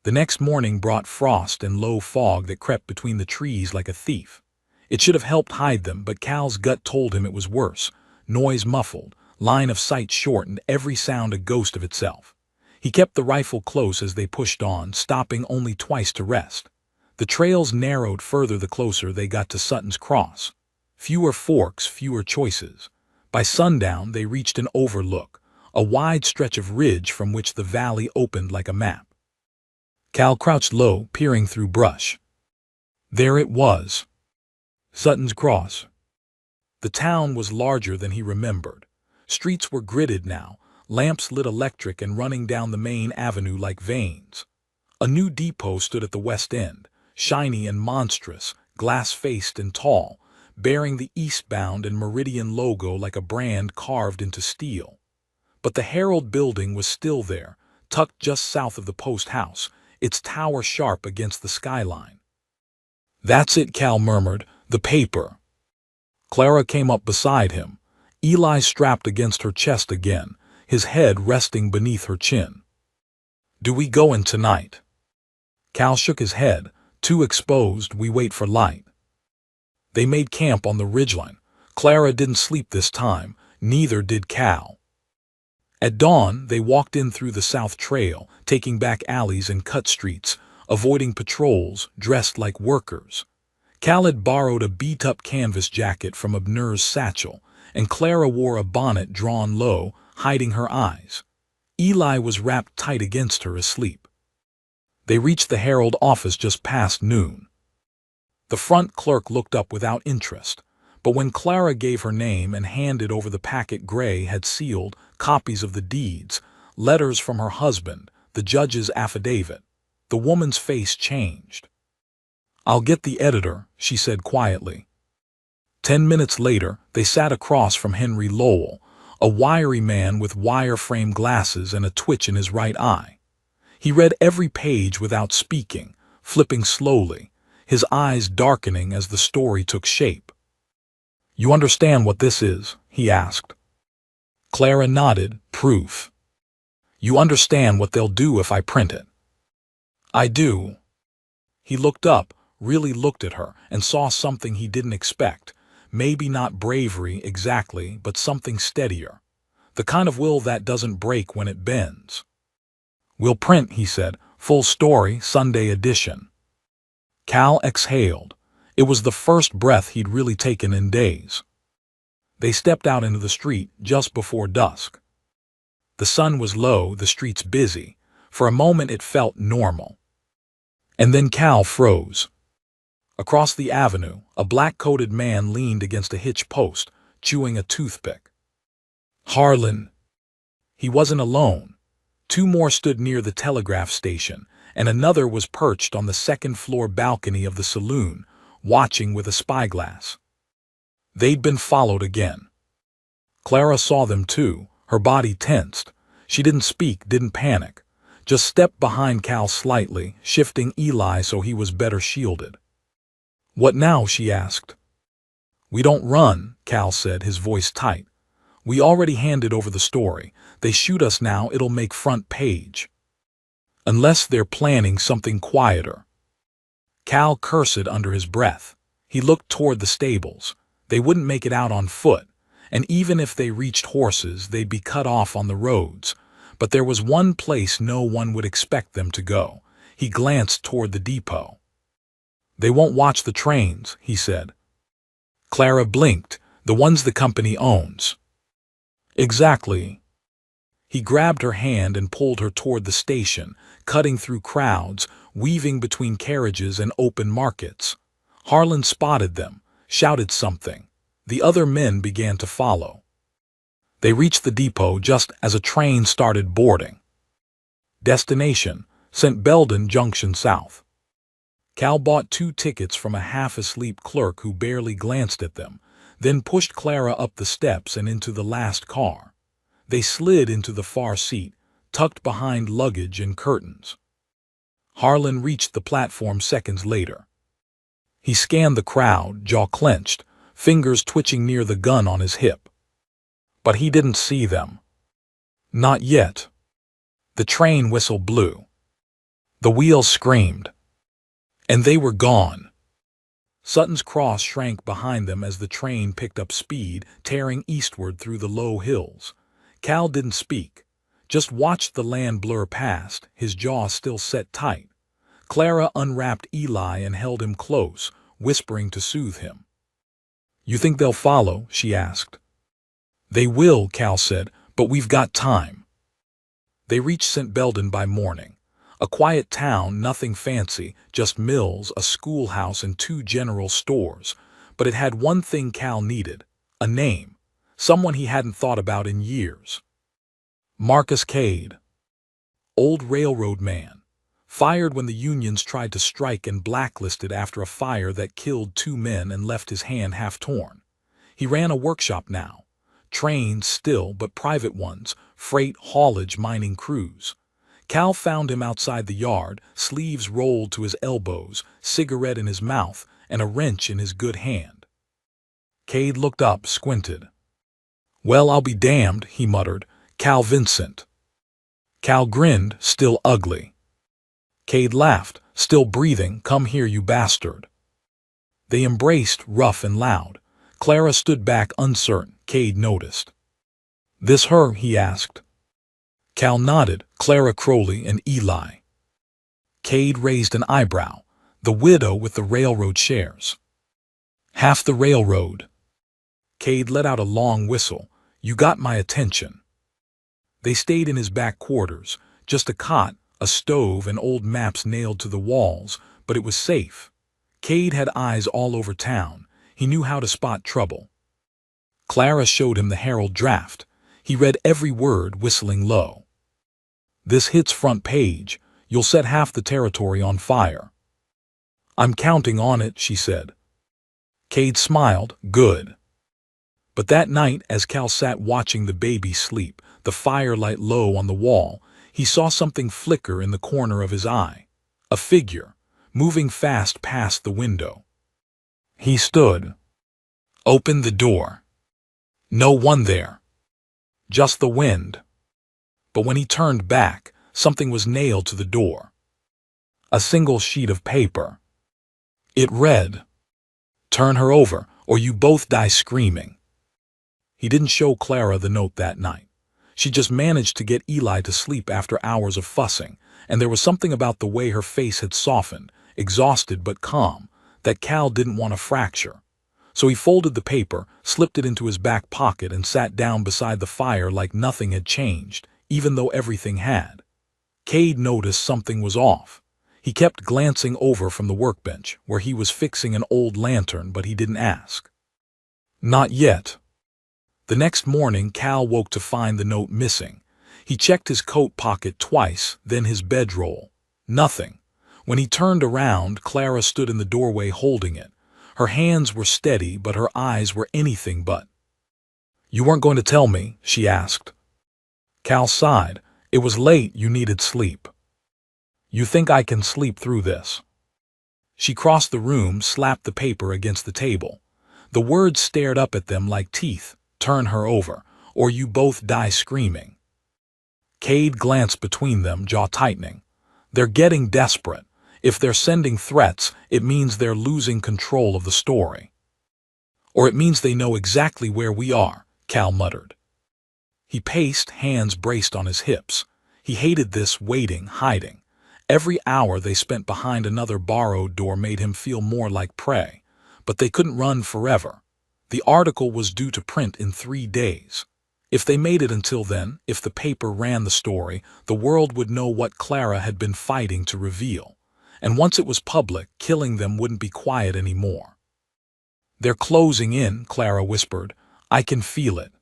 The next morning brought frost and low fog that crept between the trees like a thief. It should have helped hide them, but Cal's gut told him it was worse. Noise muffled, line of sight shortened, every sound a ghost of itself. He kept the rifle close as they pushed on, stopping only twice to rest. The trails narrowed further the closer they got to Sutton's Cross. Fewer forks, fewer choices. By sundown they reached an overlook, a wide stretch of ridge from which the valley opened like a map. Cal crouched low, peering through brush. There it was. Sutton's Cross. The town was larger than he remembered. Streets were gridded now, lamps lit electric and running down the main avenue like veins. A new depot stood at the west end, shiny and monstrous, glass-faced and tall, bearing the eastbound and Meridian logo like a brand carved into steel. But the Herald building was still there, tucked just south of the post house, its tower sharp against the skyline. "That's it," Cal murmured, "the paper." Clara came up beside him, Eli strapped against her chest again, his head resting beneath her chin. "Do we go in tonight?" Cal shook his head. "Too exposed, we wait for light." They made camp on the ridgeline. Clara didn't sleep this time, neither did Cal. At dawn, they walked in through the south trail, taking back alleys and cut streets, avoiding patrols dressed like workers. Cal had borrowed a beat-up canvas jacket from Abner's satchel, and Clara wore a bonnet drawn low, hiding her eyes. Eli was wrapped tight against her, asleep. They reached the Herald office just past noon. The front clerk looked up without interest, but when Clara gave her name and handed over the packet Gray had sealed, copies of the deeds, letters from her husband, the judge's affidavit, the woman's face changed. "I'll get the editor," she said quietly. 10 minutes later, they sat across from Henry Lowell, a wiry man with wire-frame glasses and a twitch in his right eye. He read every page without speaking, flipping slowly, his eyes darkening as the story took shape. "You understand what this is?" he asked. Clara nodded. "Proof." "You understand what they'll do if I print it?" "I do." He looked up, really looked at her, and saw something he didn't expect. Maybe not bravery exactly, but something steadier. The kind of will that doesn't break when it bends. "We'll print," he said. "Full story, Sunday edition." Cal exhaled. It was the first breath he'd really taken in days. They stepped out into the street just before dusk. The sun was low, the streets busy. For a moment it felt normal. And then Cal froze. Across the avenue, a black-coated man leaned against a hitch post, chewing a toothpick. Harlan. He wasn't alone. Two more stood near the telegraph station, and another was perched on the second-floor balcony of the saloon, watching with a spyglass. They'd been followed again. Clara saw them too, her body tensed. She didn't speak, didn't panic. Just stepped behind Cal slightly, shifting Eli so he was better shielded. "What now?" she asked. "We don't run," Cal said, his voice tight. "We already handed over the story. They shoot us now, it'll make front page. Unless they're planning something quieter." Cal cursed under his breath. He looked toward the stables. They wouldn't make it out on foot, and even if they reached horses, they'd be cut off on the roads. But there was one place no one would expect them to go. He glanced toward the depot. "They won't watch the trains," he said. Clara blinked. "The ones the company owns." "Exactly." He grabbed her hand and pulled her toward the station, cutting through crowds, weaving between carriages and open markets. Harlan spotted them, shouted something. The other men began to follow. They reached the depot just as a train started boarding. Destination: St. Belden Junction South. Cal bought 2 tickets from a half-asleep clerk who barely glanced at them, then pushed Clara up the steps and into the last car. They slid into the far seat, tucked behind luggage and curtains. Harlan reached the platform seconds later. He scanned the crowd, jaw clenched, fingers twitching near the gun on his hip. But he didn't see them. Not yet. The train whistle blew. The wheels screamed. And they were gone. Sutton's Cross shrank behind them as the train picked up speed, tearing eastward through the low hills. Cal didn't speak, just watched the land blur past, his jaw still set tight. Clara unwrapped Eli and held him close, whispering to soothe him. "You think they'll follow?" she asked. "They will," Cal said, "but we've got time." They reached St. Belden by morning. A quiet town, nothing fancy, just mills, a schoolhouse, and 2 general stores. But it had one thing Cal needed, a name, someone he hadn't thought about in years. Marcus Cade. Old railroad man. Fired when the unions tried to strike and blacklisted after a fire that killed 2 men and left his hand half torn. He ran a workshop now. Trains still, but private ones, freight, haulage, mining crews. Cal found him outside the yard, sleeves rolled to his elbows, cigarette in his mouth, and a wrench in his good hand. Cade looked up, squinted. "Well, I'll be damned," he muttered. "Cal Vincent." Cal grinned, still ugly. Cade laughed, still breathing. "Come here, you bastard." They embraced, rough and loud. Clara stood back, uncertain. Cade noticed. "This her?" he asked. Cal nodded. "Clara Crowley and Eli." Cade raised an eyebrow. "The widow with the railroad shares." "Half the railroad." Cade let out a long whistle. "You got my attention." They stayed in his back quarters. Just a cot, a stove, and old maps nailed to the walls, but it was safe. Cade had eyes all over town. He knew how to spot trouble. Clara showed him the Herald draft. He read every word, whistling low. "This hits front page. You'll set half the territory on fire." "I'm counting on it," she said. Cade smiled. "Good." But that night, as Cal sat watching the baby sleep, the firelight low on the wall, he saw something flicker in the corner of his eye. A figure, moving fast past the window. He stood. Opened the door. No one there. Just the wind. But when he turned back, something was nailed to the door. A single sheet of paper. It read, "Turn her over, or you both die screaming." He didn't show Clara the note that night. She just managed to get Eli to sleep after hours of fussing, and there was something about the way her face had softened, exhausted but calm, that Cal didn't want to fracture. So he folded the paper, slipped it into his back pocket, and sat down beside the fire like nothing had changed, even though everything had. Cade noticed something was off. He kept glancing over from the workbench, where he was fixing an old lantern, but he didn't ask. Not yet. The next morning, Cal woke to find the note missing. He checked his coat pocket twice, then his bedroll. Nothing. When he turned around, Clara stood in the doorway holding it. Her hands were steady, but her eyes were anything but. "You weren't going to tell me?" she asked. Cal sighed. "It was late, you needed sleep." "You think I can sleep through this?" She crossed the room, slapped the paper against the table. The words stared up at them like teeth. "Turn her over, or you both die screaming." Cade glanced between them, jaw tightening. They're getting desperate. If they're sending threats, it means they're losing control of the story. "Or it means they know exactly where we are," Cal muttered. He paced, hands braced on his hips. He hated this waiting, hiding. Every hour they spent behind another borrowed door made him feel more like prey. But they couldn't run forever. The article was due to print in 3 days. If they made it until then, if the paper ran the story, the world would know what Clara had been fighting to reveal. And once it was public, killing them wouldn't be quiet anymore. "They're closing in," Clara whispered. "I can feel it."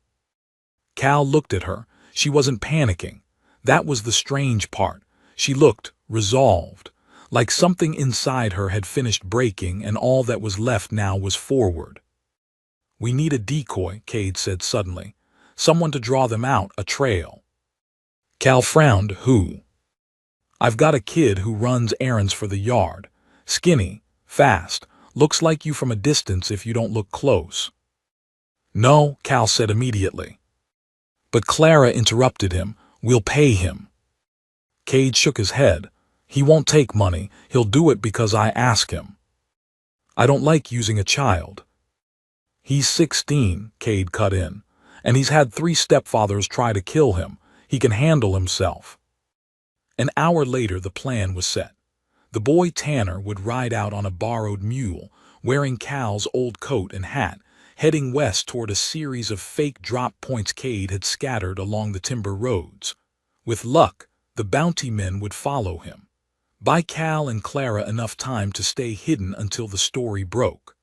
Cal looked at her. She wasn't panicking. That was the strange part. She looked resolved, like something inside her had finished breaking and all that was left now was forward. We need a decoy, Cade said suddenly. Someone to draw them out, a trail. Cal frowned. Who? I've got a kid who runs errands for the yard. Skinny, fast, looks like you from a distance if you don't look close. No, Cal said immediately. But Clara interrupted him. We'll pay him. Cade shook his head. He won't take money. He'll do it because I ask him. I don't like using a child. He's 16, Cade cut in, and he's had 3 stepfathers try to kill him. He can handle himself. An hour later, the plan was set. The boy Tanner would ride out on a borrowed mule, wearing Cal's old coat and hat, heading west toward a series of fake drop points Cade had scattered along the timber roads. With luck, the bounty men would follow him. Buy Cal and Clara enough time to stay hidden until the story broke.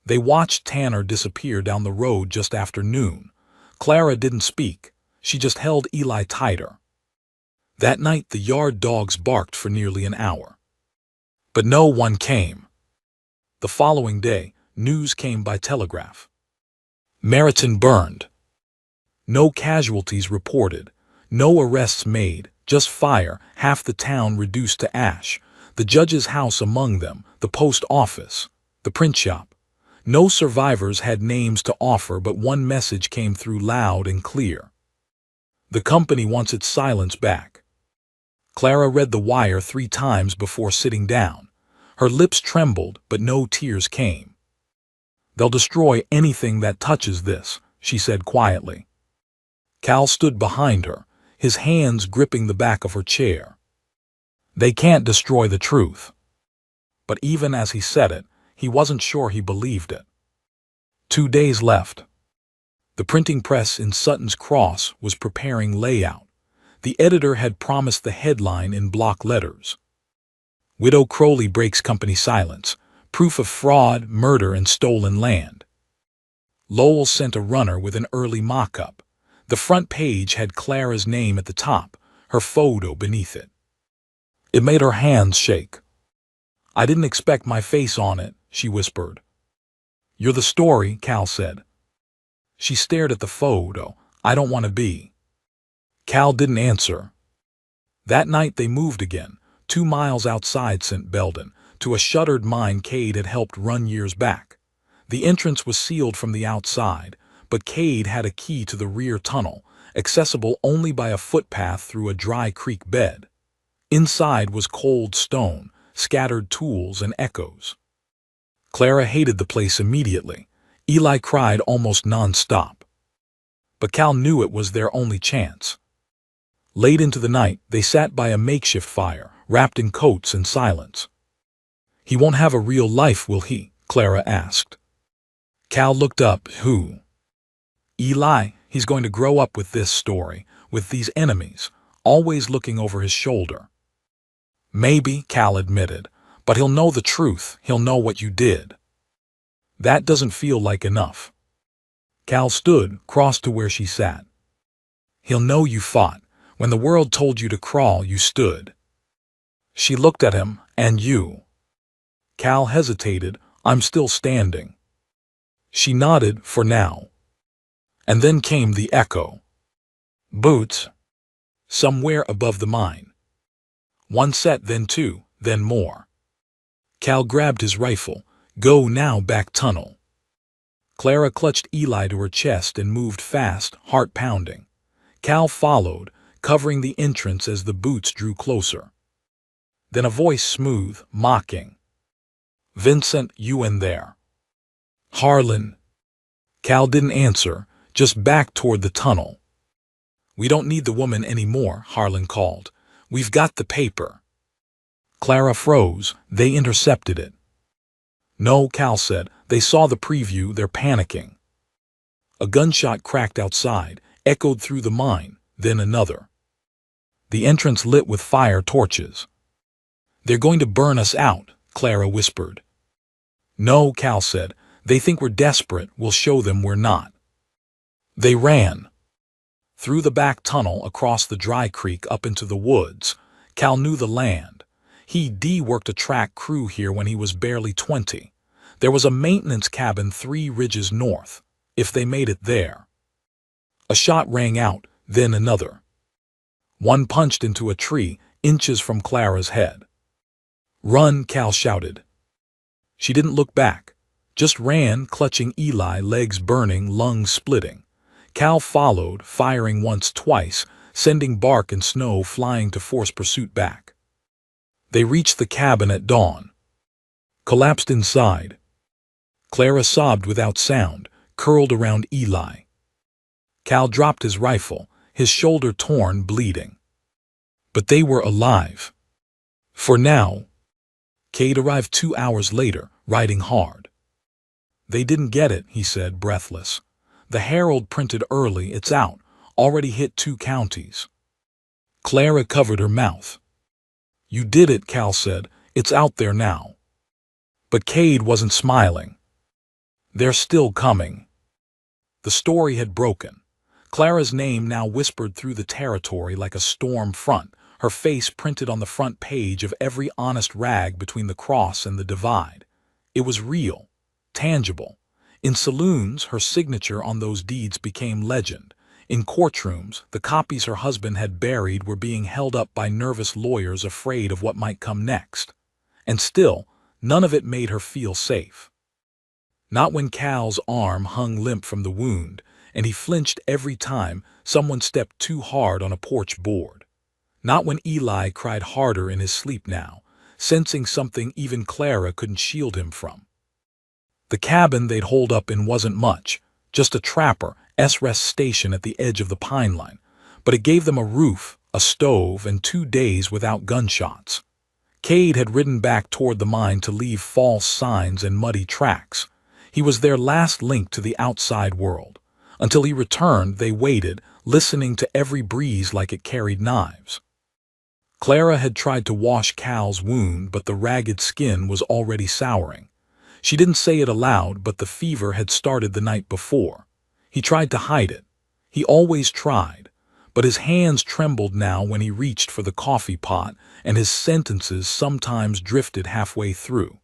They watched Tanner disappear down the road just after noon. Clara didn't speak. She just held Eli tighter. That night, the yard dogs barked for nearly an hour. But no one came. The following day, news came by telegraph. Meriton burned. No casualties reported. No arrests made. Just fire, half the town reduced to ash. The judge's house among them, the post office, the print shop. No survivors had names to offer, but one message came through loud and clear. The company wants its silence back. Clara read the wire 3 times before sitting down. Her lips trembled, but no tears came. They'll destroy anything that touches this, she said quietly. Cal stood behind her, his hands gripping the back of her chair. They can't destroy the truth. But even as he said it, he wasn't sure he believed it. 2 days left. The printing press in Sutton's Cross was preparing layout. The editor had promised the headline in block letters. Widow Crowley breaks company silence. Proof of fraud, murder, and stolen land. Lowell sent a runner with an early mock-up. The front page had Clara's name at the top, her photo beneath it. It made her hands shake. I didn't expect my face on it, she whispered. You're the story, Cal said. She stared at the photo. I don't want to be. Cal didn't answer. That night they moved again, 2 miles outside St. Belden, to a shuttered mine Cade had helped run years back. The entrance was sealed from the outside, but Cade had a key to the rear tunnel, accessible only by a footpath through a dry creek bed. Inside was cold stone, scattered tools, and echoes. Clara hated the place immediately. Eli cried almost non-stop. But Cal knew it was their only chance. Late into the night, they sat by a makeshift fire, wrapped in coats and silence. He won't have a real life, will he? Clara asked. Cal looked up. Who? Eli. He's going to grow up with this story, with these enemies, always looking over his shoulder. Maybe, Cal admitted, but he'll know the truth. He'll know what you did. That doesn't feel like enough. Cal stood, crossed to where she sat. He'll know you fought. When the world told you to crawl, you stood. She looked at him. And you? Cal hesitated. I'm still standing. She nodded, for now. And then came the echo. Boots. Somewhere above the mine. 1 set, then 2, then more. Cal grabbed his rifle. Go now, back tunnel. Clara clutched Eli to her chest and moved fast, heart pounding. Cal followed, covering the entrance as the boots drew closer. Then a voice, smooth, mocking. Vincent, you in there. Harlan. Cal didn't answer, just back toward the tunnel. We don't need the woman anymore, Harlan called. We've got the paper. Clara froze. They intercepted it. No, Cal said. They saw the preview. They're panicking. A gunshot cracked outside, echoed through the mine, then another. The entrance lit with fire torches. They're going to burn us out, Clara whispered. No, Cal said. They think we're desperate. We'll show them we're not. They ran. Through the back tunnel, across the dry creek, up into the woods. Cal knew the land. He'd worked a track crew here when he was barely 20. There was a maintenance cabin 3 ridges north, if they made it there. A shot rang out, then another. One punched into a tree, inches from Clara's head. "Run," Cal shouted. She didn't look back, just ran, clutching Eli, legs burning, lungs splitting. Cal followed, firing once, twice, sending bark and snow flying to force pursuit back. They reached the cabin at dawn. Collapsed inside. Clara sobbed without sound, curled around Eli. Cal dropped his rifle, his shoulder torn, bleeding. But they were alive. For now. Cade arrived 2 hours later, riding hard. "They didn't get it," he said, breathless. "The Herald printed early, it's out, already hit 2 counties. Clara covered her mouth. "You did it," Cal said. "It's out there now." But Cade wasn't smiling. "They're still coming." The story had broken. Clara's name now whispered through the territory like a storm front, her face printed on the front page of every honest rag between the cross and the divide. It was real, tangible. In saloons, her signature on those deeds became legend. In courtrooms, the copies her husband had buried were being held up by nervous lawyers afraid of what might come next. And still, none of it made her feel safe. Not when Cal's arm hung limp from the wound, and he flinched every time someone stepped too hard on a porch board. Not when Eli cried harder in his sleep now, sensing something even Clara couldn't shield him from. The cabin they'd holed up in wasn't much, just a trapper, S-rest station at the edge of the pine line, but it gave them a roof, a stove, and 2 days without gunshots. Cade had ridden back toward the mine to leave false signs and muddy tracks. He was their last link to the outside world. Until he returned, they waited, listening to every breeze like it carried knives. Clara had tried to wash Cal's wound, but the ragged skin was already souring. She didn't say it aloud, but the fever had started the night before. He tried to hide it. He always tried, but his hands trembled now when he reached for the coffee pot, and his sentences sometimes drifted halfway through.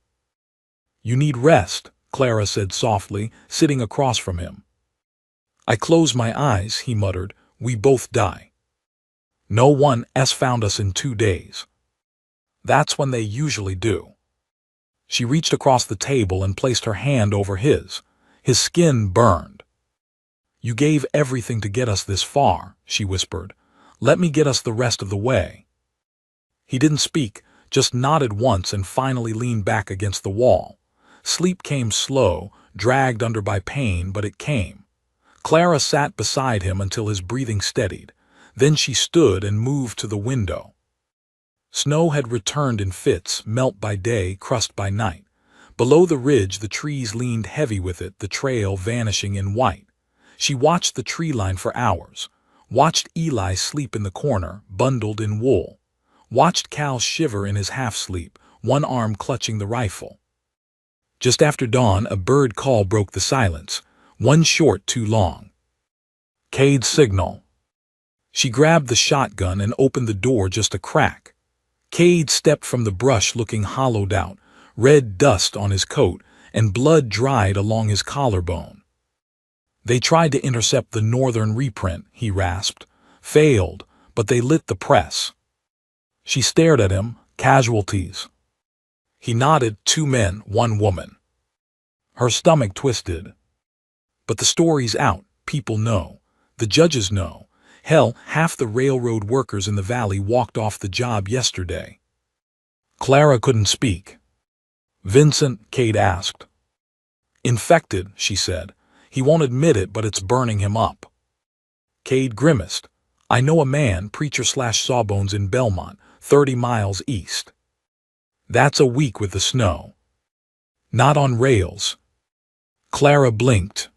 "You need rest," Clara said softly, sitting across from him. "I close my eyes," he muttered. "We both die. No one has found us in 2 days. That's when they usually do." She reached across the table and placed her hand over his. His skin burned. "You gave everything to get us this far," she whispered. "Let me get us the rest of the way." He didn't speak, just nodded once and finally leaned back against the wall. Sleep came slow, dragged under by pain, but it came. Clara sat beside him until his breathing steadied. Then she stood and moved to the window. Snow had returned in fits, melt by day, crust by night. Below the ridge the trees leaned heavy with it, the trail vanishing in white. She watched the tree line for hours, watched Eli sleep in the corner, bundled in wool, watched Cal shiver in his half-sleep, one arm clutching the rifle. Just after dawn a bird call broke the silence, one short, too long. Cade's signal. She grabbed the shotgun and opened the door just a crack. Cade stepped from the brush looking hollowed out, red dust on his coat, and blood dried along his collarbone. "They tried to intercept the northern reprint," he rasped. "Failed, but they lit the press." She stared at him. "Casualties?" He nodded. 2 men, 1 woman. Her stomach twisted. "But the story's out. People know. The judges know. Hell, half the railroad workers in the valley walked off the job yesterday." Clara couldn't speak. "Vincent?" Cade asked. "Infected," she said. "He won't admit it, but it's burning him up." Cade grimaced. "I know a man, preacher/Sawbones in Belmont, 30 miles east." "That's a week with the snow." "Not on rails." Clara blinked.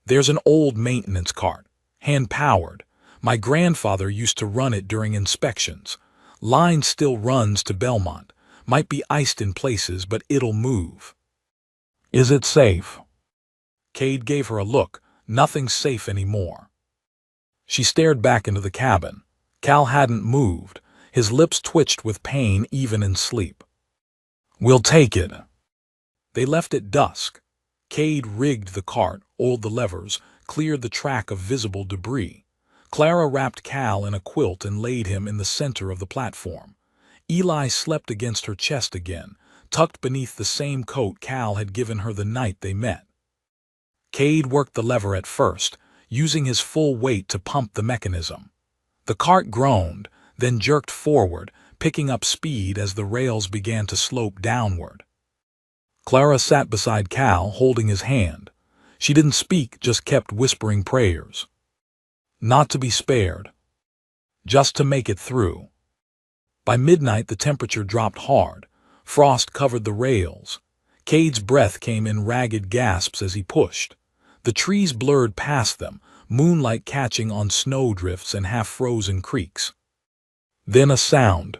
"There's an old maintenance cart, hand-powered. My grandfather used to run it during inspections. Line still runs to Belmont. Might be iced in places, but it'll move." "Is it safe?" Cade gave her a look. "Nothing's safe anymore." She stared back into the cabin. Cal hadn't moved. His lips twitched with pain even in sleep. "We'll take it." They left at dusk. Cade rigged the cart, oiled the levers, cleared the track of visible debris. Clara wrapped Cal in a quilt and laid him in the center of the platform. Eli slept against her chest again, tucked beneath the same coat Cal had given her the night they met. Cade worked the lever at first, using his full weight to pump the mechanism. The cart groaned, then jerked forward, picking up speed as the rails began to slope downward. Clara sat beside Cal, holding his hand. She didn't speak, just kept whispering prayers. Not to be spared. Just to make it through. By midnight, the temperature dropped hard. Frost covered the rails. Cade's breath came in ragged gasps as he pushed. The trees blurred past them, moonlight catching on snowdrifts and half-frozen creeks. Then a sound.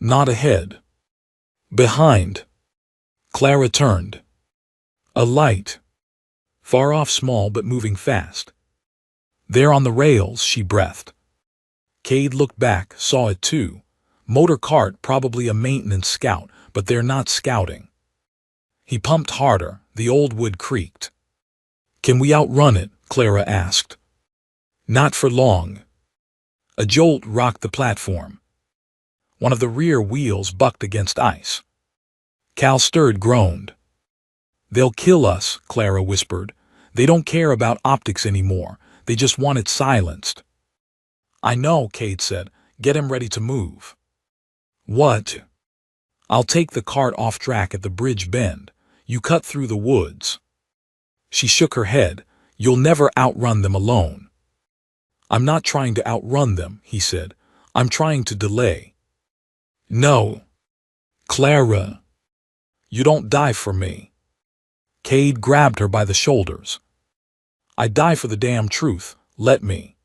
Not ahead. Behind. Clara turned. A light. Far off, small but moving fast. There on the rails, she breathed. Cade looked back, saw it too. Motor cart, probably a maintenance scout, but they're not scouting. He pumped harder. The old wood creaked. "Can we outrun it?" Clara asked. "Not for long." A jolt rocked the platform. One of the rear wheels bucked against ice. Cal stirred, groaned. "They'll kill us," Clara whispered. "They don't care about optics anymore. They just want it silenced." "I know," Cade said. "Get him ready to move." "What?" "I'll take the cart off track at the bridge bend. You cut through the woods." She shook her head. "You'll never outrun them alone." "I'm not trying to outrun them," he said. "I'm trying to delay." "No. Clara. You don't die for me." Cade grabbed her by the shoulders. "I die for the damn truth. Let me."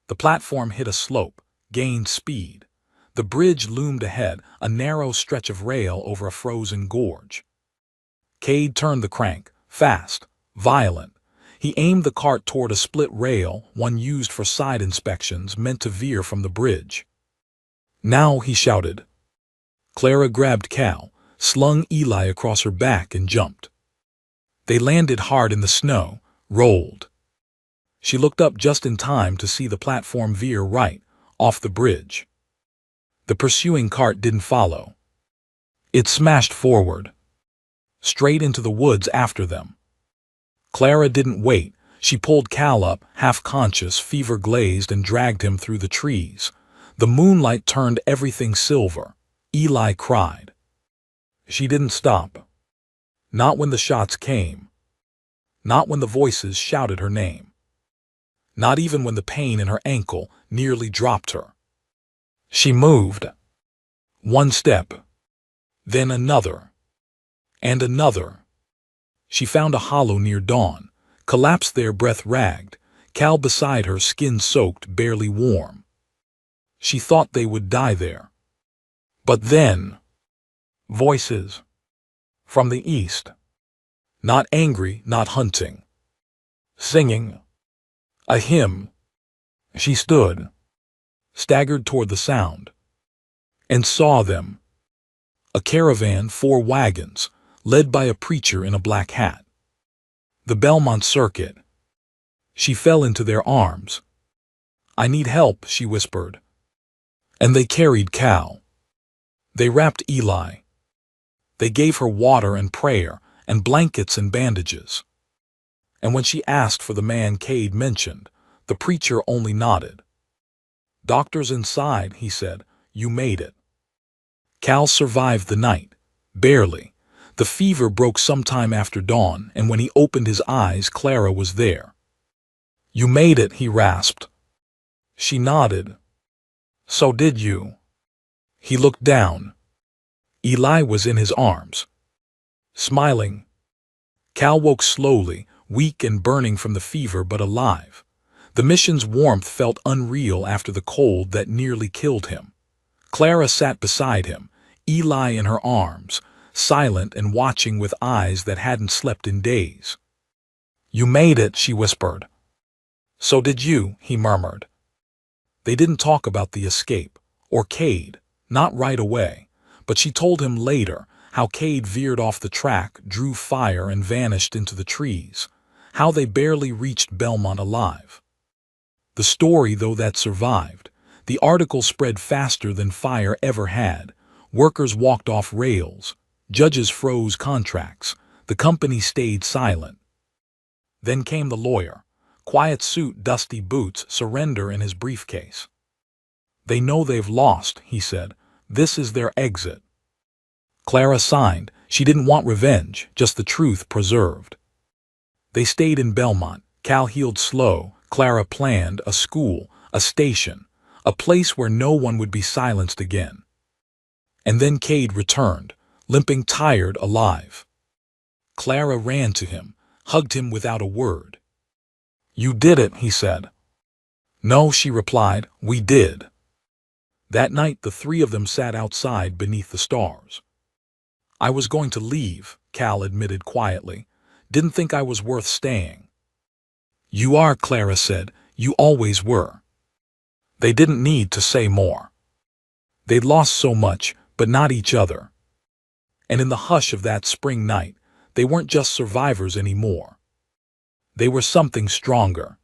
The platform hit a slope, gained speed. The bridge loomed ahead, a narrow stretch of rail over a frozen gorge. Cade turned the crank, fast, violent. He aimed the cart toward a split rail, one used for side inspections, meant to veer from the bridge. "Now," he shouted. Clara grabbed Cal, slung Eli across her back, and jumped. They landed hard in the snow, rolled. She looked up just in time to see the platform veer right, off the bridge. The pursuing cart didn't follow. It smashed forward, straight into the woods after them. Clara didn't wait. She pulled Cal up, half-conscious, fever-glazed, and dragged him through the trees. The moonlight turned everything silver. Eli cried. She didn't stop. Not when the shots came. Not when the voices shouted her name. Not even when the pain in her ankle nearly dropped her. She moved. One step. Then another. And another. She found a hollow near dawn, collapsed there, breath ragged, Cal beside her, skin soaked, barely warm. She thought they would die there. But then, voices. From the east. Not angry, not hunting. Singing. A hymn. She stood, staggered toward the sound, and saw them. A caravan, 4 wagons, led by a preacher in a black hat. The Belmont Circuit. She fell into their arms. "I need help," she whispered. And they carried Cal. They wrapped Eli. They gave her water and prayer, and blankets and bandages. And when she asked for the man Cade mentioned, the preacher only nodded. "Doctor's inside," he said. "You made it." Cal survived the night, barely. The fever broke sometime after dawn, and when he opened his eyes, Clara was there. "You made it," he rasped. She nodded. "So did you." He looked down. Eli was in his arms, smiling. Cal woke slowly, weak and burning from the fever, but alive. The mission's warmth felt unreal after the cold that nearly killed him. Clara sat beside him, Eli in her arms, silent and watching with eyes that hadn't slept in days. "You made it," she whispered. "So did you," he murmured. They didn't talk about the escape, or Cade, not right away, but she told him later How Cade veered off the track, drew fire, and vanished into the trees. How they barely reached Belmont alive. The story, though, that survived. The article spread faster than fire ever had. Workers walked off rails. Judges froze contracts. The company stayed silent. Then came the lawyer. Quiet suit, dusty boots, surrender in his briefcase. "They know they've lost," he said. "This is their exit." Clara signed. She didn't want revenge, just the truth preserved. They stayed in Belmont. Cal healed slow. Clara planned a school, a station, a place where no one would be silenced again. And then Cade returned, limping, tired, alive. Clara ran to him, hugged him without a word. "You did it," he said. "No," she replied, "we did." That night the three of them sat outside beneath the stars. "I was going to leave," Cal admitted quietly. "Didn't think I was worth staying." "You are," Clara said. "You always were." They didn't need to say more. They'd lost so much, but not each other. And in the hush of that spring night, they weren't just survivors anymore. They were something stronger.